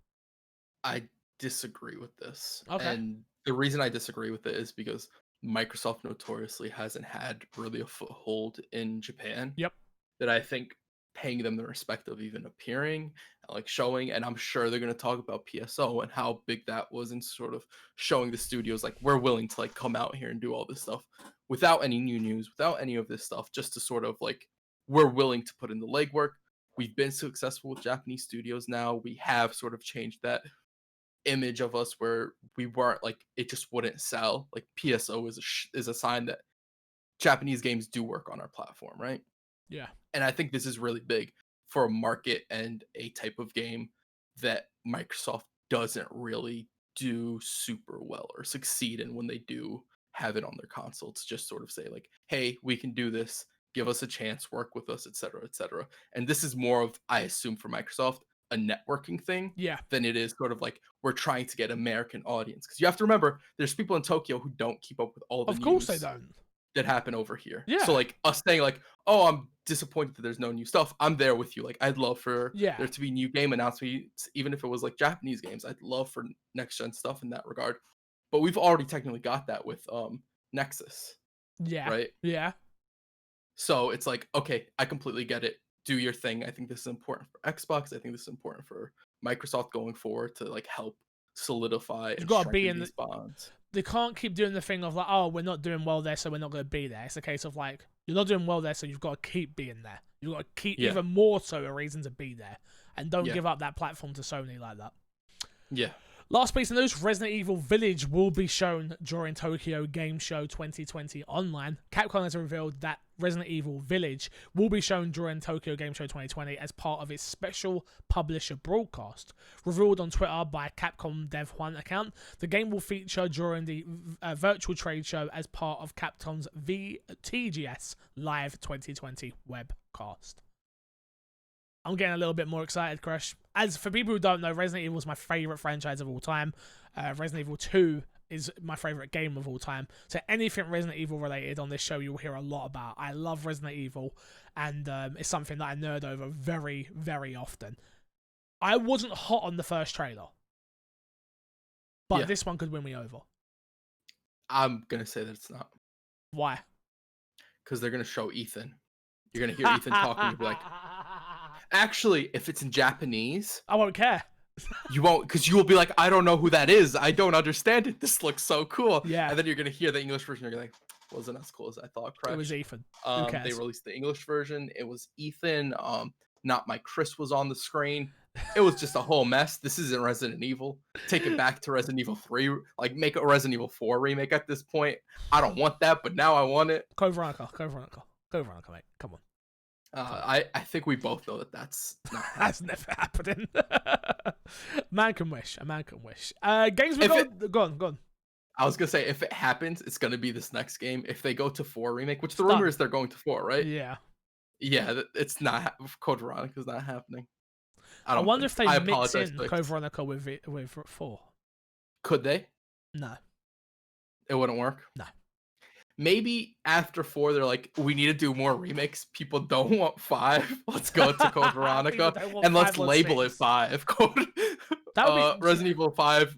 I disagree with this. Okay. And the reason I disagree with it is because Microsoft notoriously hasn't had really a foothold in Japan. Yep. That I think paying them the respect of even appearing, like showing, and I'm sure they're going to talk about PSO and how big that was, and sort of showing the studios like, we're willing to like come out here and do all this stuff without any new news, without any of this stuff, just to sort of like, we're willing to put in the legwork. We've been successful with Japanese studios now. We have sort of changed that image of us where we weren't like, it just wouldn't sell. Like, PSO is a sign that Japanese games do work on our platform, right? Yeah. And I think this is really big for a market and a type of game that Microsoft doesn't really do super well or succeed in when they do have it on their console, to just sort of say like, hey, we can do this, give us a chance, work with us, etc., etc. And this is more of, I assume, for Microsoft, a networking thing, than it is sort of like, we're trying to get American audience. Because you have to remember, there's people in Tokyo who don't keep up with all the news. Of course they don't. That happen over here. Yeah. So like, us saying like, oh, I'm disappointed that there's no new stuff, I'm there with you. Like, I'd love for there to be new game announcements, even if it was like Japanese games. I'd love for next gen stuff in that regard. But we've already technically got that with Nexus. Yeah. Right? Yeah. So it's like, okay, I completely get it. Do your thing. I think this is important for Xbox. I think this is important for Microsoft going forward to like help solidify and strengthen these bonds. They can't keep doing the thing of like, oh, we're not doing well there, so we're not going to be there. It's a case of like, you're not doing well there, so you've got to keep being there. You've got to keep even more so a reason to be there, and don't give up that platform to Sony like that. Yeah. Last piece of news, Resident Evil Village will be shown during Tokyo Game Show 2020 online. Capcom has revealed that Resident Evil Village will be shown during Tokyo Game Show 2020 as part of its special publisher broadcast. Revealed on Twitter by Capcom Dev 1 account, the game will feature during the virtual trade show as part of Capcom's TGS Live 2020 webcast. I'm getting a little bit more excited, Crush. As for people who don't know, Resident Evil is my favorite franchise of all time. Resident Evil 2 is my favorite game of all time. So anything Resident Evil related on this show, you'll hear a lot about. I love Resident Evil, and it's something that I nerd over very, very often. I wasn't hot on the first trailer, but this one could win me over. I'm going to say that it's not. Why? Because they're going to show Ethan. You're going to hear Ethan talking and be like, actually, if it's in Japanese, I won't care. You won't, because you will be like, I don't know who that is. I don't understand it. This looks so cool. Yeah. And then you're going to hear the English version. You're like, wasn't as cool as I thought. Crash. It was Ethan. They released the English version. It was Ethan. Not my Chris was on the screen. It was just a whole mess. This isn't Resident Evil. Take it back to Resident Evil 3. Like, make a Resident Evil 4 remake at this point. I don't want that, but now I want it. Code Veronica, mate. Come on. I think we both know that that's not that's never happening. Man can wish. A man can wish. Games with go on. I was gonna say, if it happens, it's gonna be this next game. If they go to 4 remake, which the rumor is they're going to 4, right? Yeah. Yeah, it's not. Code Veronica's not happening. I wonder if they mix in Code Veronica with 4. Could they? No. It wouldn't work? No. Maybe after 4, they're like, we need to do more remakes. People don't want 5. Let's go to Code Veronica and let's label it 5. Resident Evil 5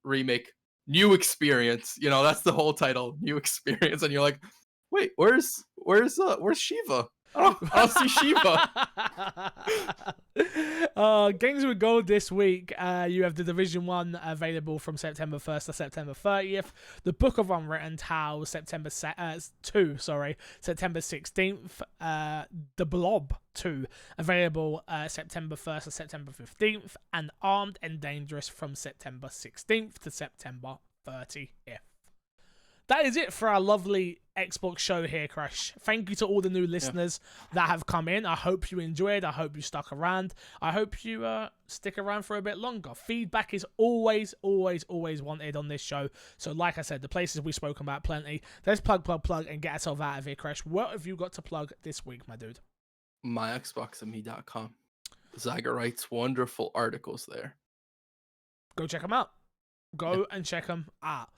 remake, new experience. You know, that's the whole title, new experience. And you're like, wait, where's Shiva? I don't see Shiva. Games with Gold this week. You have the Division 1 available from September 1st to September 30th. The Book of Unwritten Tales, September 16th. The Blob 2 available September 1st to September 15th. And Armed and Dangerous from September 16th to September 30th. That is it for our lovely Xbox show here, Crash. Thank you to all the new listeners that have come in. I hope you enjoyed. I hope you stuck around. I hope you stick around for a bit longer. Feedback is always wanted on this show. So like I said, the places we've spoken about plenty. Let's plug, and get ourselves out of here, Crash. What have you got to plug this week, my dude? MyXboxandme.com. Zyger writes wonderful articles there. Go check them out. Go and check them out.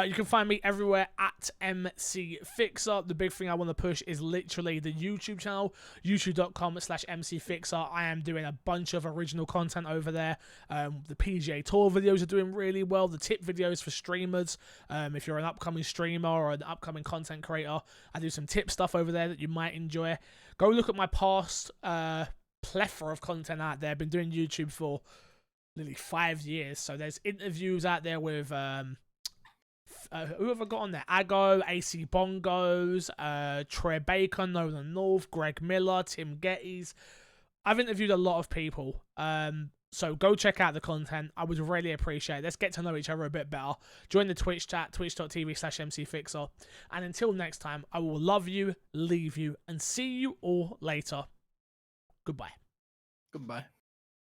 You can find me everywhere at MC Fixer. The big thing I want to push is literally the YouTube channel, youtube.com/MC Fixer. I am doing a bunch of original content over there. The PGA Tour videos are doing really well. The tip videos for streamers. If you're an upcoming streamer or an upcoming content creator, I do some tip stuff over there that you might enjoy. Go look at my past plethora of content out there. I've been doing YouTube for nearly 5 years, so there's interviews out there with who have I got on there? Ago, AC Bongos, Trey Baker, Nolan North, Greg Miller, Tim Geddes. I've interviewed a lot of people, so go check out the content. I would really appreciate it. Let's get to know each other a bit better. Join the Twitch chat, twitch.tv/MCFixer, and until next time, I will love you, leave you, and see you all later. Goodbye.